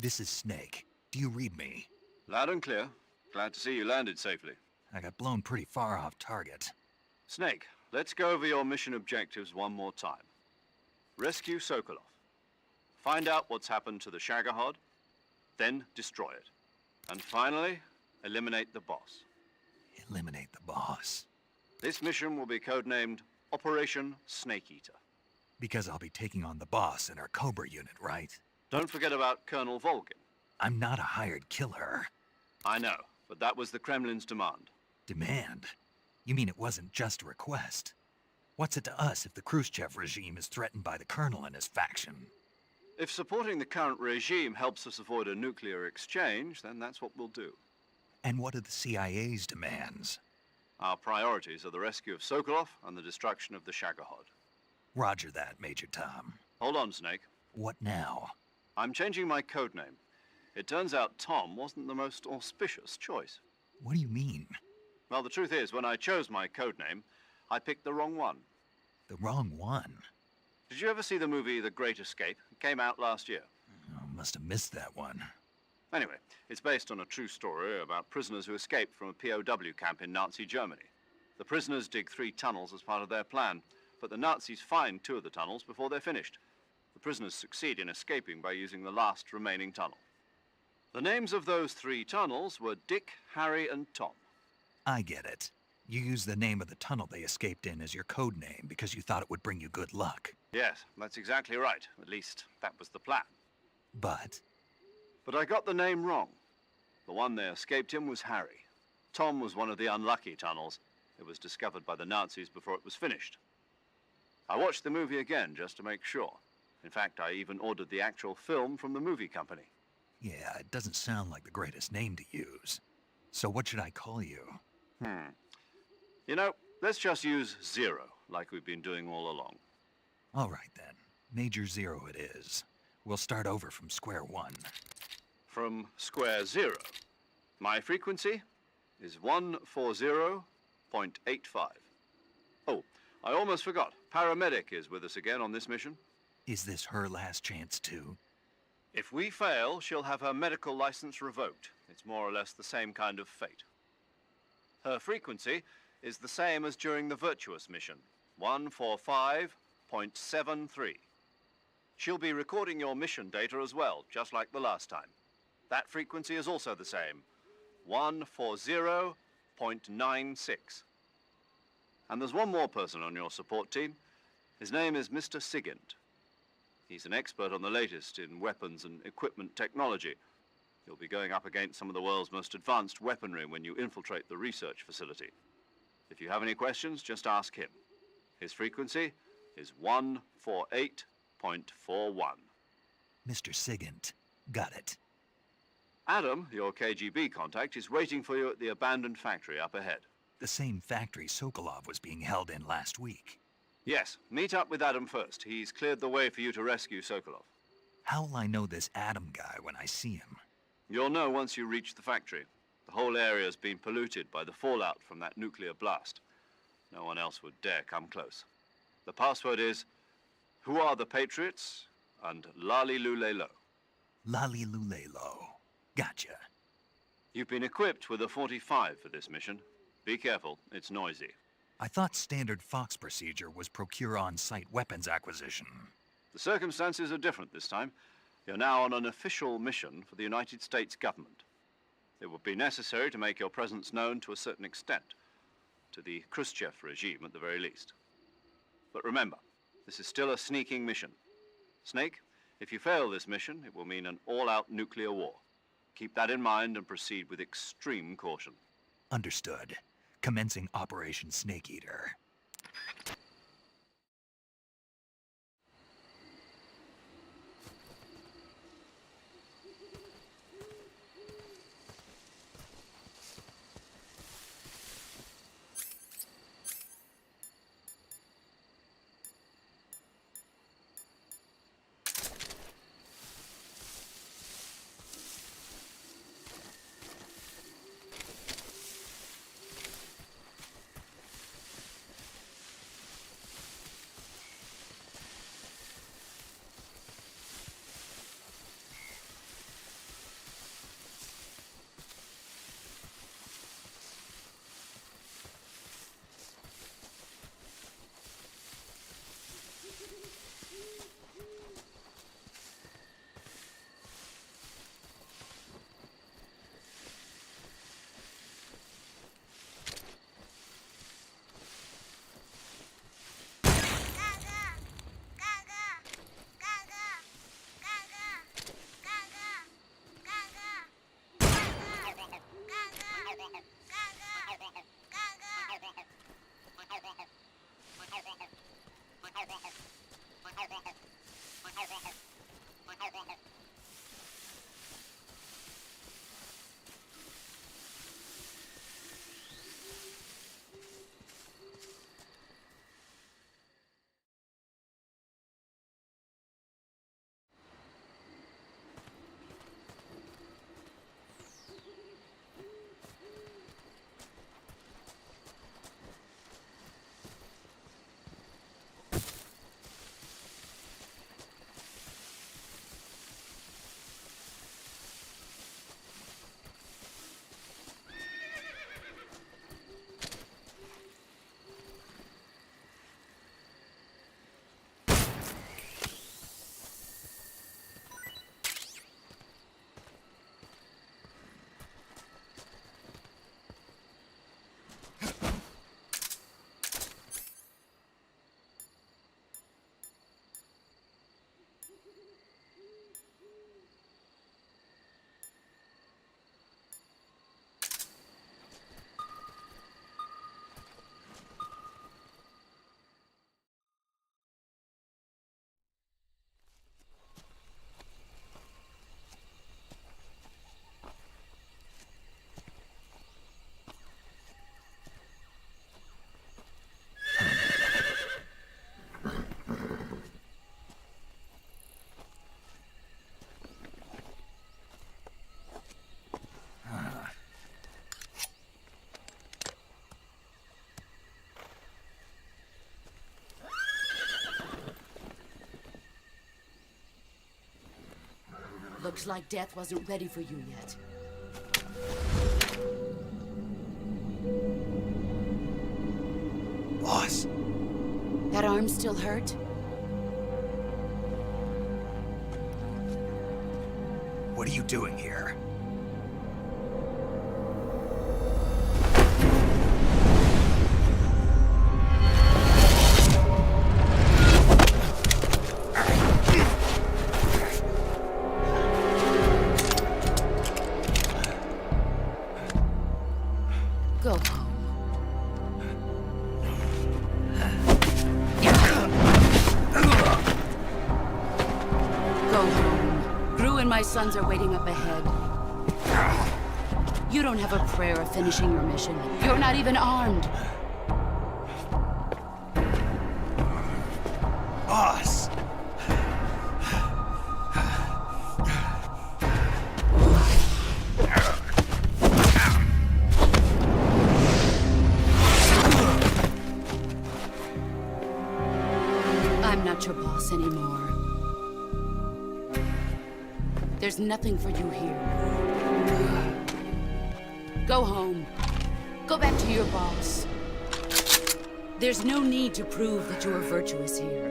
This is Snake. Do you read me? Loud and clear. Glad to see you landed safely. I got blown pretty far off target. Snake, let's go over your mission objectives one more time. Rescue Sokolov. Find out what's happened to the Shagohod, then destroy it. And finally, eliminate the boss. Eliminate the boss. This mission will be codenamed Operation Snake Eater. Because I'll be taking on the boss in our Cobra unit, right? Don't forget about Colonel Volgin. I'm not a hired killer. I know, but that was the Kremlin's demand. Demand? You mean it wasn't just a request? What's it to us if the Khrushchev regime is threatened by the Colonel and his faction? If supporting the current regime helps us avoid a nuclear exchange, then that's what we'll do. And what are the CIA's demands? Our priorities are the rescue of Sokolov and the destruction of the Shagohod. Roger that, Major Tom. Hold on, Snake. What now? I'm changing my codename. It turns out Tom wasn't the most auspicious choice. What do you mean? Well, the truth is, when I chose my codename, I picked the wrong one. The wrong one? Did you ever see the movie The Great Escape? It came out last year. Oh, must have missed that one. Anyway, it's based on a true story about prisoners who escaped from a POW camp in Nazi Germany. The prisoners dig 3 tunnels as part of their plan, but the Nazis find 2 of the tunnels before they're finished. The prisoners succeed in escaping by using the last remaining tunnel. The names of those 3 tunnels were Dick, Harry, and Tom. I get it. You used the name of the tunnel they escaped in as your code name because you thought it would bring you good luck. Yes, that's exactly right. At least, that was the plan. But I got the name wrong. The one they escaped in was Harry. Tom was one of the unlucky tunnels. It was discovered by the Nazis before it was finished. I watched the movie again just to make sure. In fact, I even ordered the actual film from the movie company. yeah, it doesn't sound like the greatest name to use. So what should I call you? You know, let's just use Zero, like we've been doing all along. All right then. Major Zero it is. We'll start over from square one. From square 0. My frequency is 140.85. Oh, I almost forgot. Paramedic is with us again on this mission. Is this her last chance too? If we fail, she'll have her medical license revoked. It's more or less the same kind of fate. Her frequency is the same as during the Virtuous mission, 145.73. She'll be recording your mission data as well, just like the last time. That frequency is also the same, 140.96. And there's one more person on your support team. His name is Mr. Sigint. He's an expert on the latest in weapons and equipment technology. You'll be going up against some of the world's most advanced weaponry when you infiltrate the research facility. If you have any questions, just ask him. His frequency is 148.41. Mr. Sigint. Got it. Adam, your KGB contact, is waiting for you at the abandoned factory up ahead. The same factory Sokolov was being held in last week. Yes, meet up with Adam first. He's cleared the way for you to rescue Sokolov. How'll I know this Adam guy when I see him? You'll know once you reach the factory. The whole area's been polluted by the fallout from that nuclear blast. No one else would dare come close. The password is, "Who are the Patriots?" and Lali Lulelo. Lali Lulelo. Gotcha. You've been equipped with a 45 for this mission. Be careful, it's noisy. I thought standard Fox procedure was procure on-site weapons acquisition. The circumstances are different this time. You're now on an official mission for the United States government. It would be necessary to make your presence known to a certain extent, to the Khrushchev regime at the very least. But remember, this is still a sneaking mission. Snake, if you fail this mission, it will mean an all-out nuclear war. Keep that in mind and proceed with extreme caution. Understood. Commencing Operation Snake Eater. Looks like death wasn't ready for you yet. Boss. That arm still hurt? What are you doing here? Go home. Go home. Gru and my sons are waiting up ahead. You don't have a prayer of finishing your mission. You're not even armed. Boss! I'm not your boss anymore. There's nothing for you here. Go home. Go back to your boss. There's no need to prove that you are virtuous here.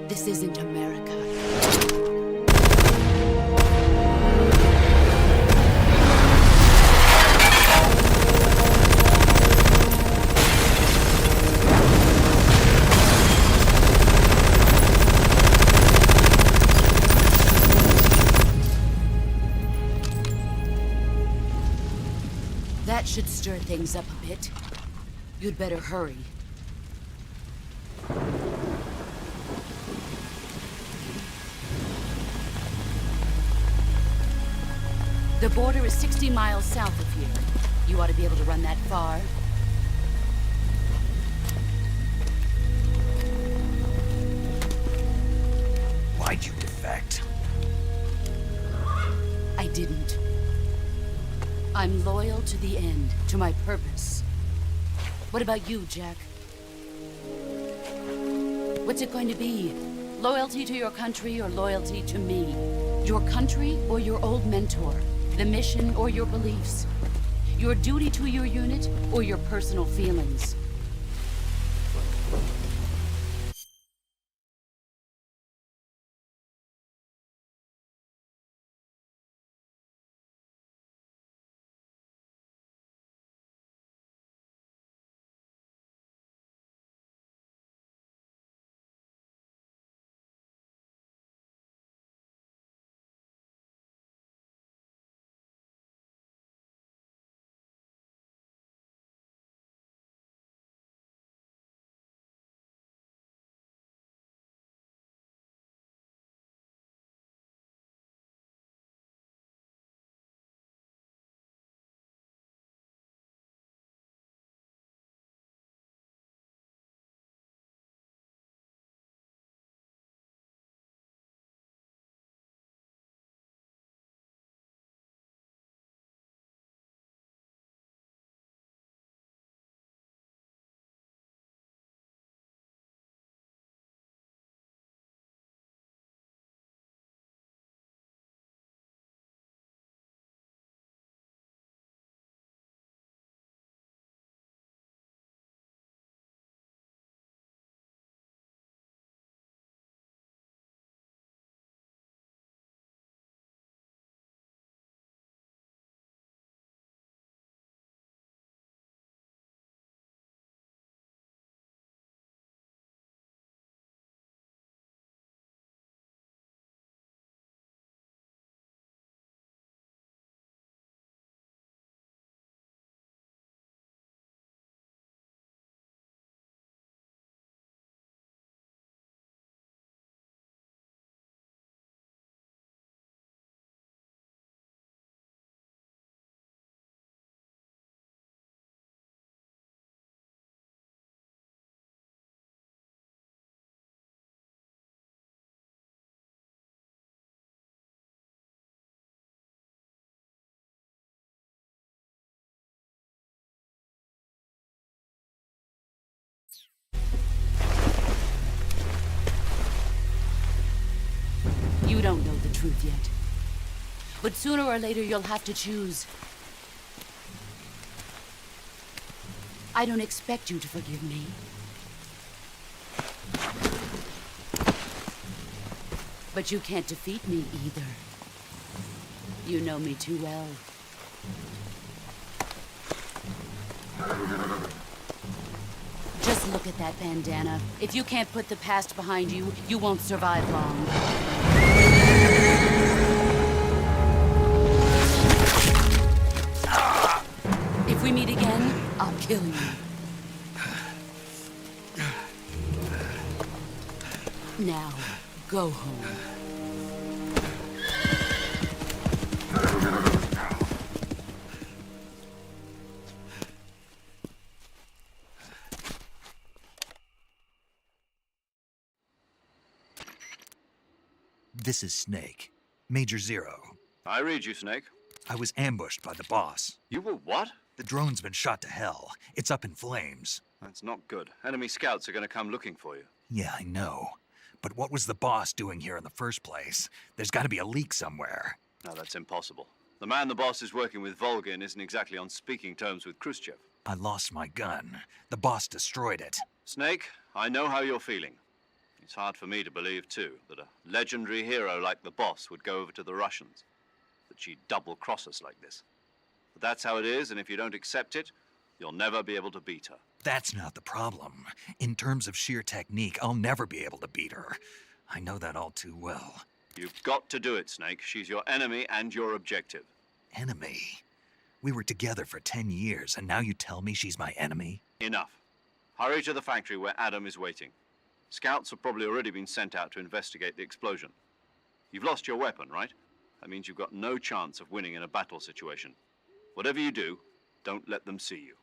This isn't America. That should stir things up a bit. You'd better hurry. The border is 60 miles south of here. You ought to be able to run that far. Why'd you defect? I didn't. I'm loyal to the end, to my purpose. What about you, Jack? What's it going to be? Loyalty to your country or loyalty to me? Your country or your old mentor? The mission or your beliefs? Your duty to your unit or your personal feelings? truth yet. But sooner or later, you'll have to choose. I don't expect you to forgive me. But you can't defeat me either. You know me too well. Just look at that bandana. If you can't put the past behind you, you won't survive long. If we meet again, I'll kill you. Now, go home. This is Snake. Major Zero. I read you, Snake. I was ambushed by the boss. You were what? The drone's been shot to hell. It's up in flames. That's not good. Enemy scouts are going to come looking for you. Yeah, I know. But what was the boss doing here in the first place? There's got to be a leak somewhere. No, that's impossible. The man the boss is working with, Volgin, isn't exactly on speaking terms with Khrushchev. I lost my gun. The boss destroyed it. Snake, I know how you're feeling. It's hard for me to believe, too, that a legendary hero like the boss would go over to the Russians. That she'd double-cross us like this. But that's how it is, and if you don't accept it, you'll never be able to beat her. That's not the problem. In terms of sheer technique, I'll never be able to beat her. I know that all too well. You've got to do it, Snake. She's your enemy and your objective. Enemy? We were together for 10 years, and now you tell me she's my enemy? Enough. Hurry to the factory where Adam is waiting. Scouts have probably already been sent out to investigate the explosion. You've lost your weapon, right? That means you've got no chance of winning in a battle situation. Whatever you do, don't let them see you.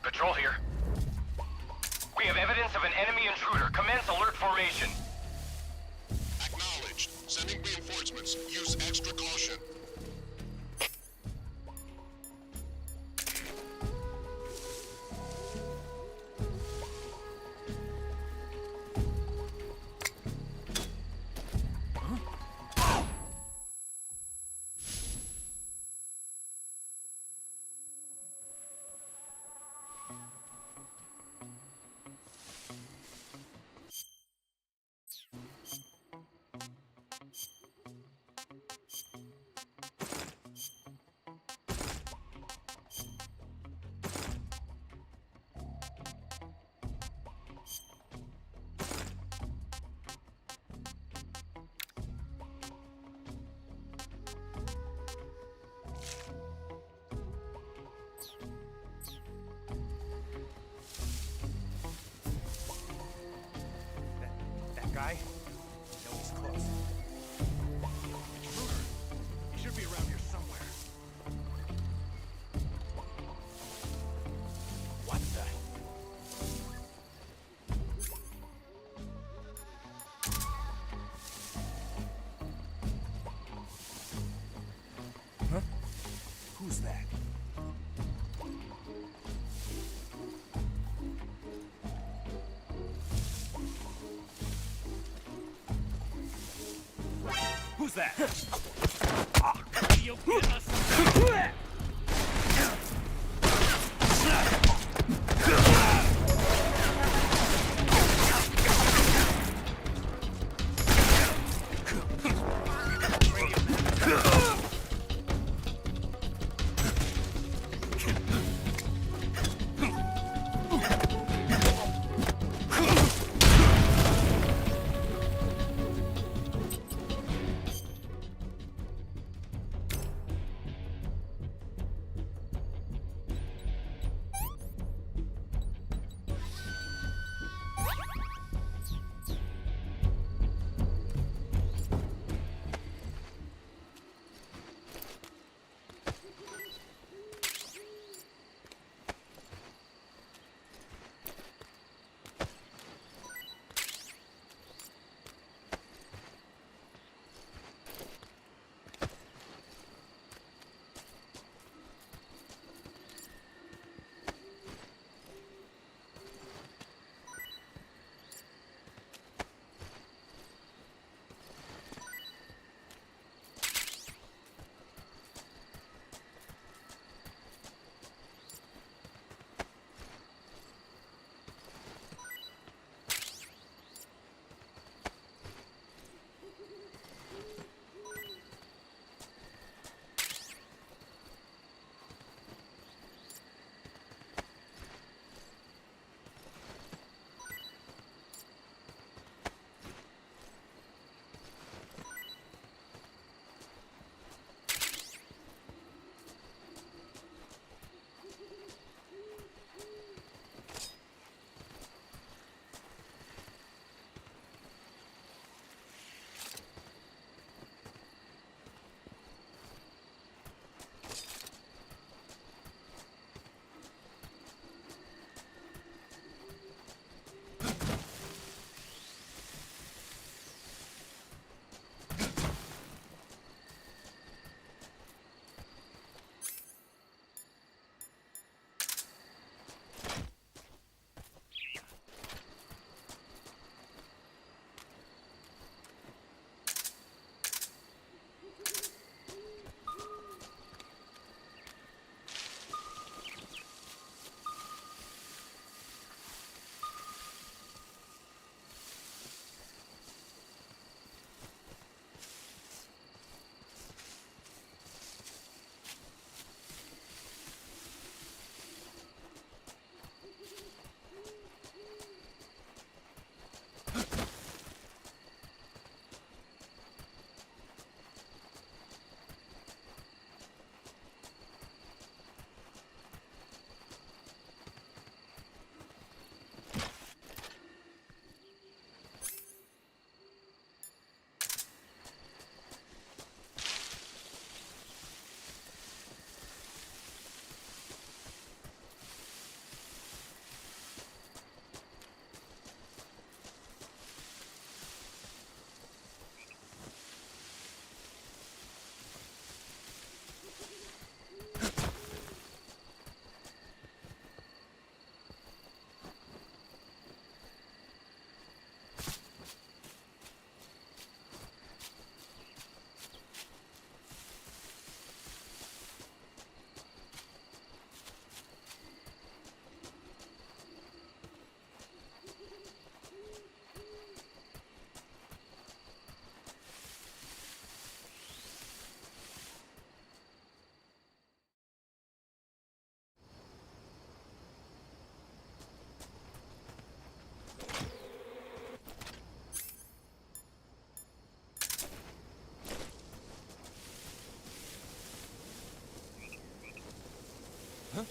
Patrol here. We have evidence of an enemy intruder. Commence alert formation. Acknowledged. Sending reinforcements. Use extra caution. Guy? No, he's close. Intruder. He should be around here somewhere. What the? Huh? Who's that? Who's that? You'll get us. Huh?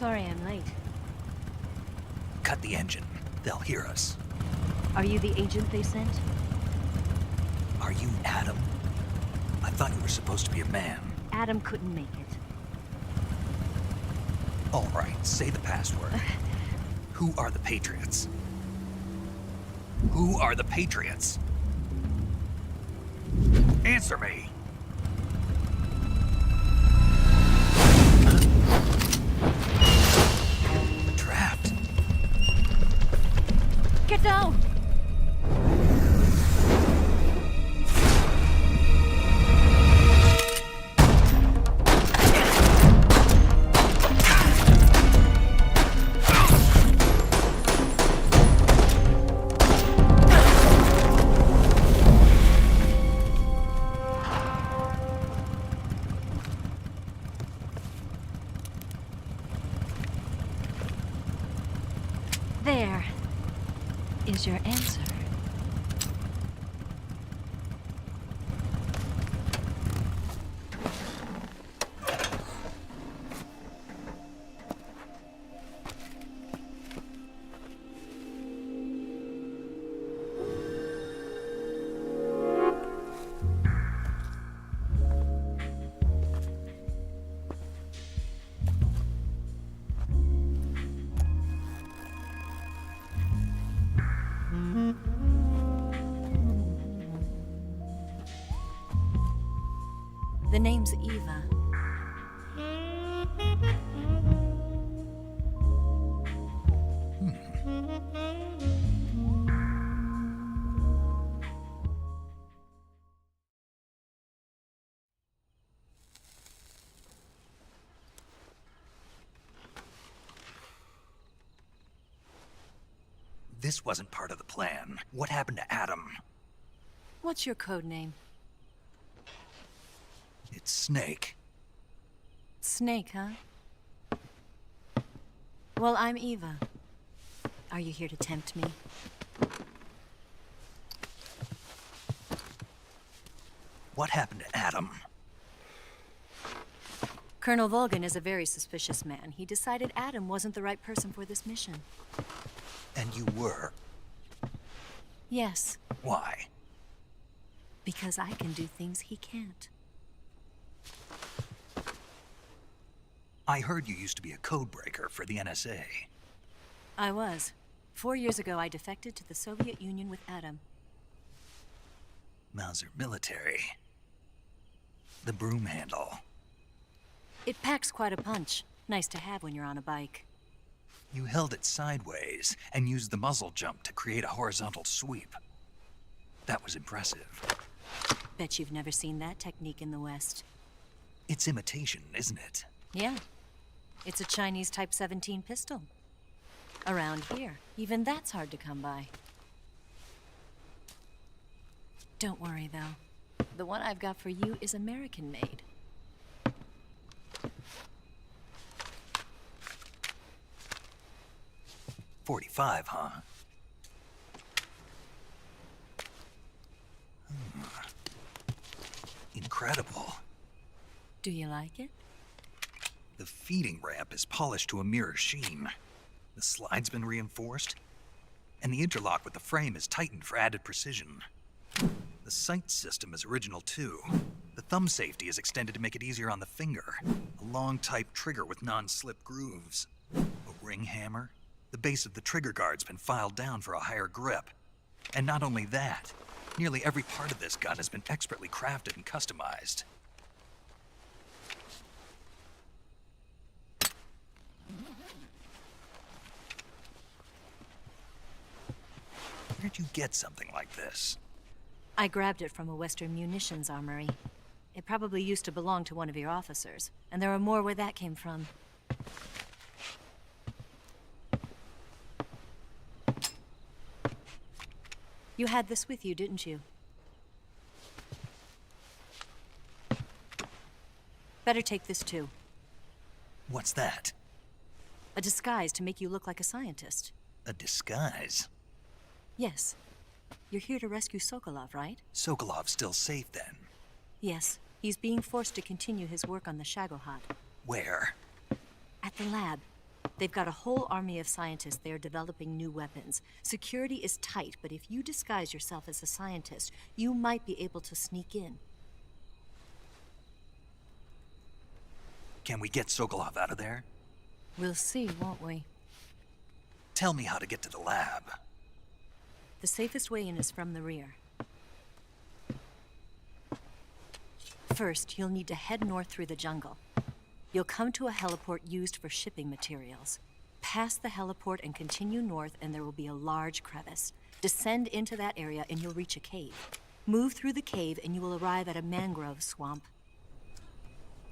Sorry I'm late. Cut the engine. They'll hear us. Are you the agent they sent? Are you Adam? I thought you were supposed to be a man. Adam couldn't make it. All right, say the password. Who are the Patriots? Who are the Patriots? Answer me! Trapped. Get down! There is your answer. The name's Eva. This wasn't part of the plan. What happened to Adam? What's your code name? It's Snake. Snake, huh? Well, I'm Eva. Are you here to tempt me? What happened to Adam? Colonel Volgan is a very suspicious man. He decided Adam wasn't the right person for this mission. And you were? Yes. Why? Because I can do things he can't. I heard you used to be a codebreaker for the NSA. I was. 4 years ago, I defected to the Soviet Union with Adam. Mauser military. The broom handle. It packs quite a punch. Nice to have when you're on a bike. You held it sideways and used the muzzle jump to create a horizontal sweep. That was impressive. Bet you've never seen that technique in the West. It's imitation, isn't it? Yeah. It's a Chinese Type 17 pistol. Around here, even that's hard to come by. Don't worry, though. The one I've got for you is American-made. .45, huh? Incredible. Do you like it? The feeding ramp is polished to a mirror sheen. The slide's been reinforced, and the interlock with the frame is tightened for added precision. The sight system is original too. The thumb safety is extended to make it easier on the finger. A long type trigger with non-slip grooves. A ring hammer. The base of the trigger guard's been filed down for a higher grip. And not only that, nearly every part of this gun has been expertly crafted and customized. Where'd you get something like this? I grabbed it from a Western munitions armory. It probably used to belong to one of your officers, and there are more where that came from. You had this with you, didn't you? Better take this too. What's that? A disguise to make you look like a scientist. A disguise? Yes. You're here to rescue Sokolov, right? Sokolov's still safe then? Yes. He's being forced to continue his work on the Shagohod. Where? At the lab. They've got a whole army of scientists there developing new weapons. Security is tight, but if you disguise yourself as a scientist, you might be able to sneak in. Can we get Sokolov out of there? We'll see, won't we? Tell me how to get to the lab. The safest way in is from the rear. First, you'll need to head north through the jungle. You'll come to a heliport used for shipping materials. Pass the heliport and continue north, and there will be a large crevice. Descend into that area and you'll reach a cave. Move through the cave and you will arrive at a mangrove swamp.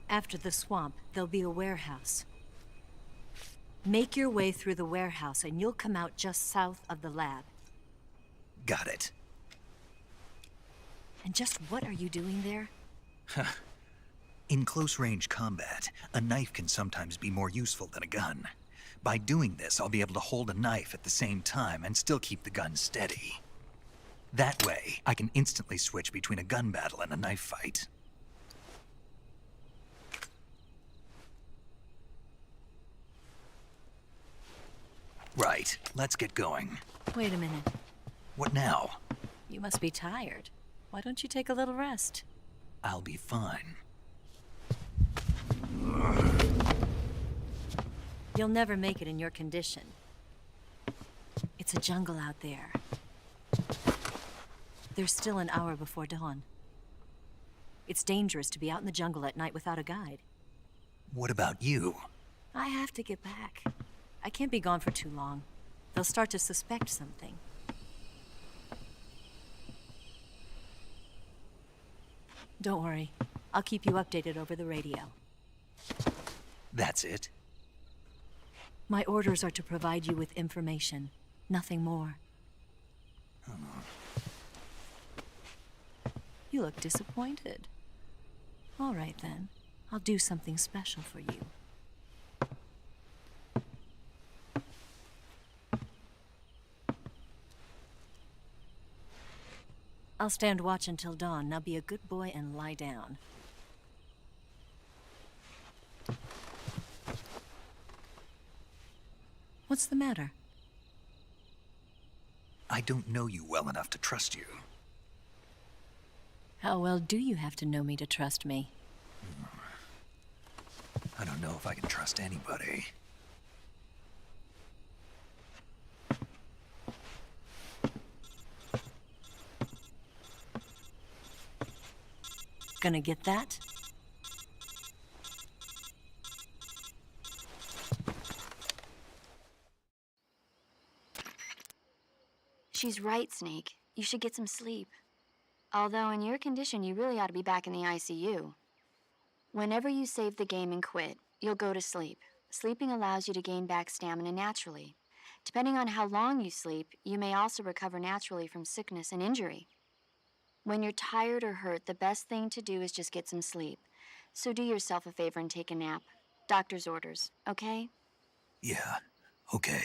After the swamp, there'll be a warehouse. Make your way through the warehouse and you'll come out just south of the lab. Got it. And just what are you doing there? In close-range combat, a knife can sometimes be more useful than a gun. By doing this, I'll be able to hold a knife at the same time and still keep the gun steady. That way, I can instantly switch between a gun battle and a knife fight. Right, let's get going. Wait a minute. What now? You must be tired. Why don't you take a little rest? I'll be fine. You'll never make it in your condition. It's a jungle out there. There's still an hour before dawn. It's dangerous to be out in the jungle at night without a guide. What about you? I have to get back. I can't be gone for too long. They'll start to suspect something. Don't worry. I'll keep you updated over the radio. That's it? My orders are to provide you with information, nothing more. You look disappointed. All right, then. I'll do something special for you. I'll stand watch until dawn. Now be a good boy and lie down. What's the matter? I don't know you well enough to trust you. How well do you have to know me to trust me? I don't know if I can trust anybody. Gonna get that? She's right, Snake. You should get some sleep. Although in your condition, you really ought to be back in the ICU. Whenever you save the game and quit, you'll go to sleep. Sleeping allows you to gain back stamina naturally. Depending on how long you sleep, you may also recover naturally from sickness and injury. When you're tired or hurt, the best thing to do is just get some sleep. So do yourself a favor and take a nap. Doctor's orders, okay? Yeah, okay.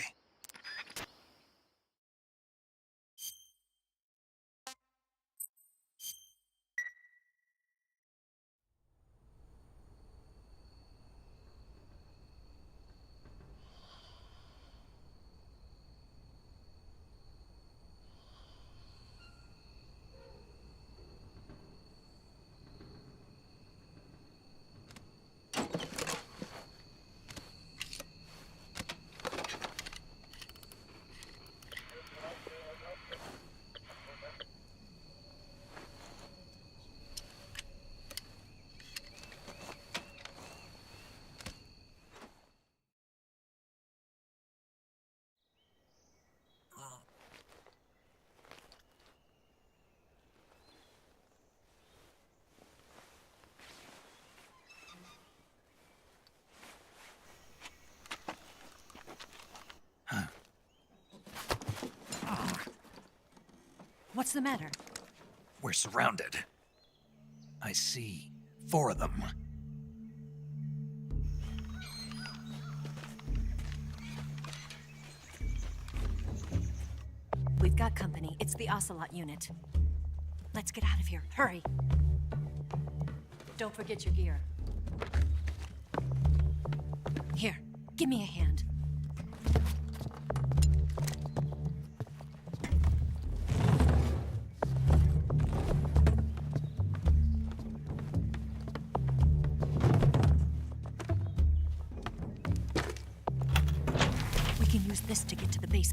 What's the matter? We're surrounded. I see 4 of them. We've got company. It's the Ocelot unit. Let's get out of here. Hurry. Don't forget your gear. Here, give me a hand.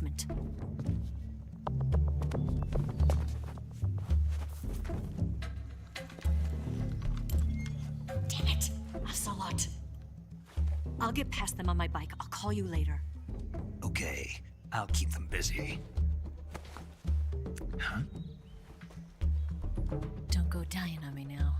basement. Damn it! Ocelot! I'll get past them on my bike. I'll call you later. Okay, I'll keep them busy. Huh? Don't go dying on me now.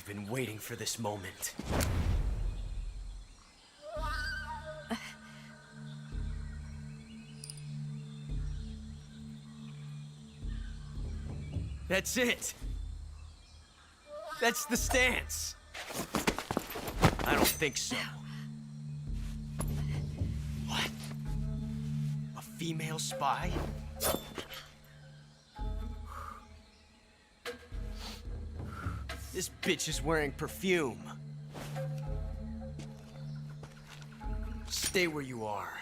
been waiting for this moment. That's it! That's the stance! I don't think so. What? A female spy? This bitch is wearing perfume. Stay where you are.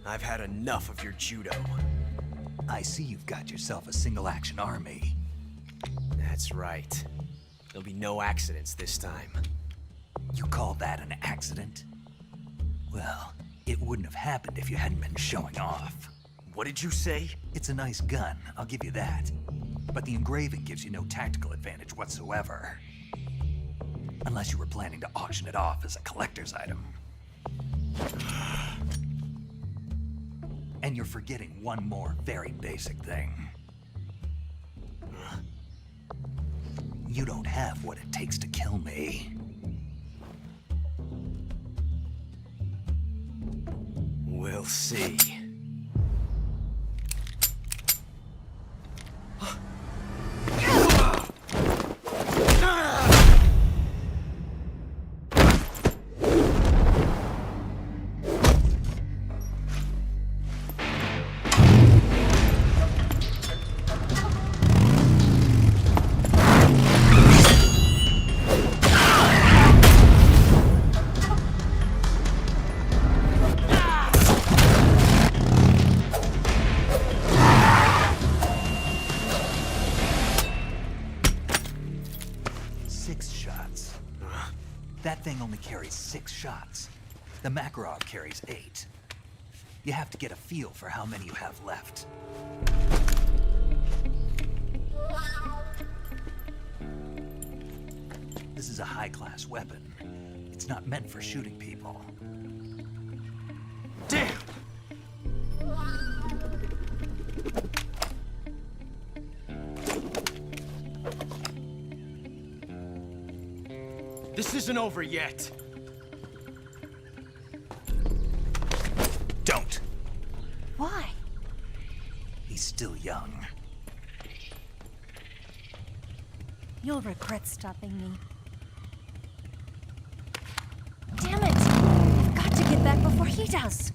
I've had enough of your judo. I see you've got yourself a single-action army. That's right. There'll be no accidents this time. You call that an accident? Well, it wouldn't have happened if you hadn't been showing off. What did you say? It's a nice gun, I'll give you that. But the engraving gives you no tactical advantage whatsoever. Unless you were planning to auction it off as a collector's item. And you're forgetting one more very basic thing. You don't have what it takes to kill me. We'll see. That thing only carries 6 shots. The Makarov carries 8. You have to get a feel for how many you have left. This is a high-class weapon. It's not meant for shooting people. Damn! This isn't over yet. Don't. Why? He's still young. You'll regret stopping me. Damn it! I've got to get back before he does.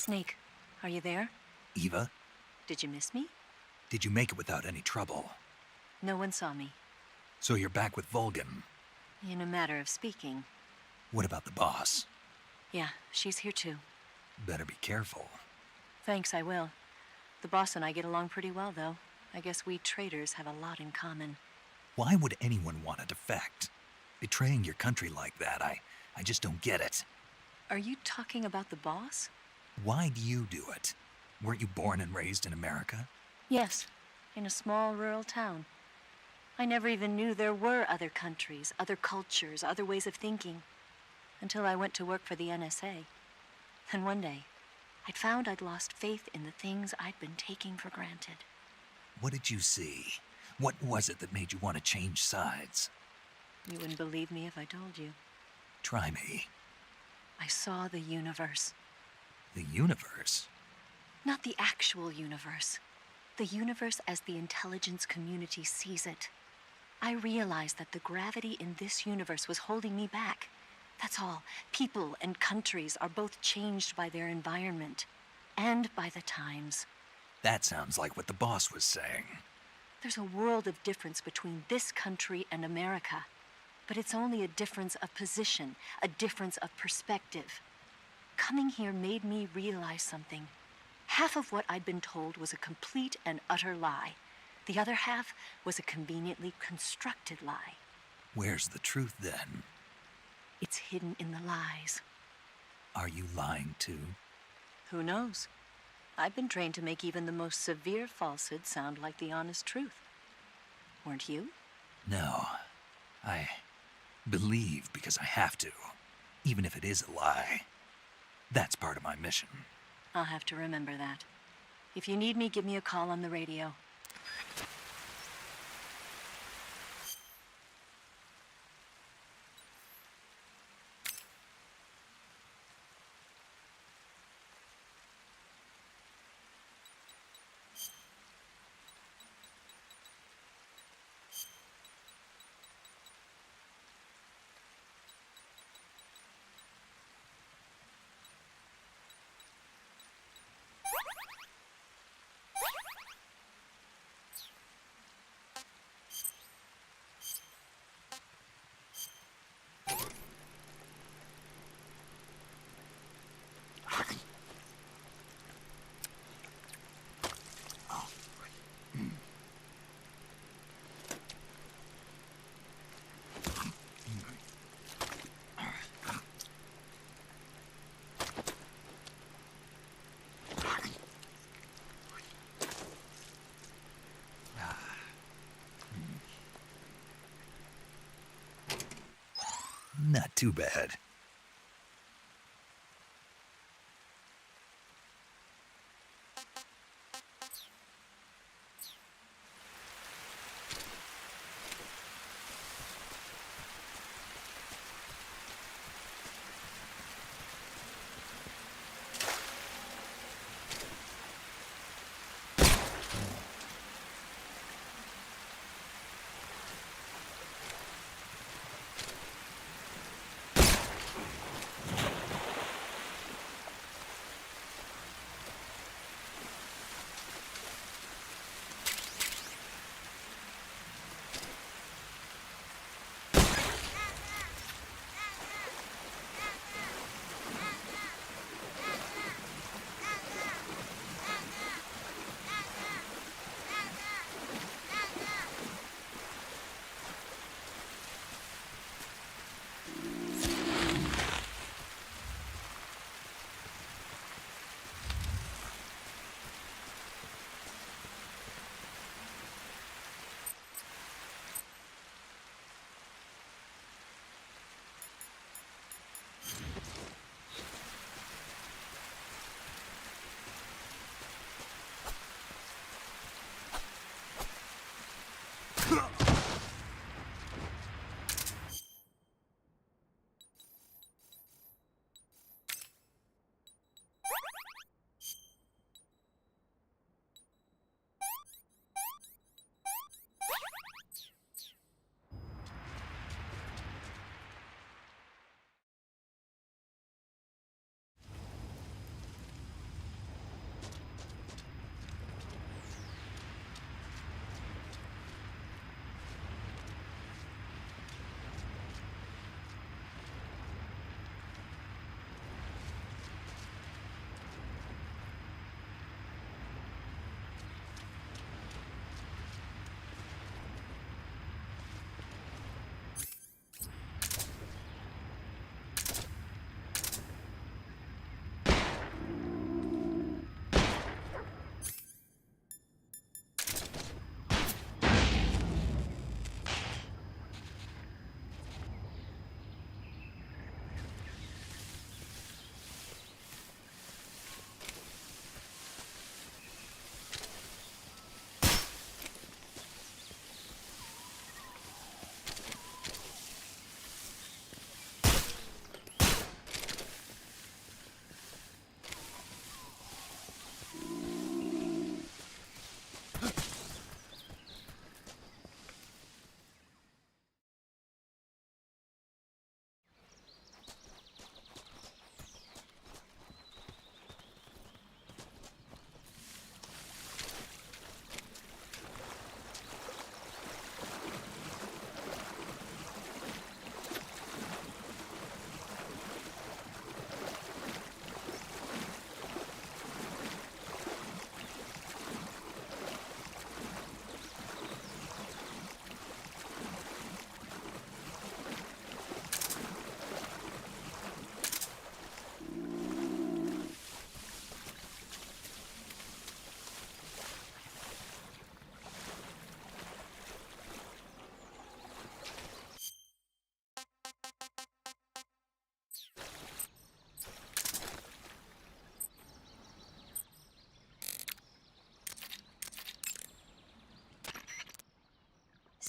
Snake, are you there? Eva, Did you miss me? did you make it without any trouble? No one saw me. So you're back with Vulcan. In a matter of speaking. What about the boss? Yeah, she's here too. Better be careful. Thanks, I will. The boss and I get along pretty well, though. I guess we traitors have a lot in common. Why would anyone want to defect? Betraying your country like that, I just don't get it. Are you talking about the boss? Why do you do it? Weren't you born and raised in America? Yes, in a small rural town. I never even knew there were other countries, other cultures, other ways of thinking, until I went to work for the NSA. Then one day, I'd found I'd lost faith in the things I'd been taking for granted. What did you see? What was it that made you want to change sides? You wouldn't believe me if I told you. Try me. I saw the universe. The universe? Not the actual universe. The universe as the intelligence community sees it. I realized that the gravity in this universe was holding me back. That's all. People and countries are both changed by their environment and by the times. That sounds like what the boss was saying. There's a world of difference between this country and America. But it's only a difference of position, a difference of perspective. Coming here made me realize something. Half of what I'd been told was a complete and utter lie. The other half was a conveniently constructed lie. Where's the truth then? It's hidden in the lies. Are you lying too? Who knows? I've been trained to make even the most severe falsehood sound like the honest truth. Weren't you? No. I believe because I have to, even if it is a lie. That's part of my mission. I'll have to remember that. If you need me, give me a call on the radio. Not too bad.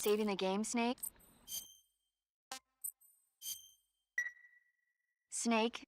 saving the game, Snake? Snake?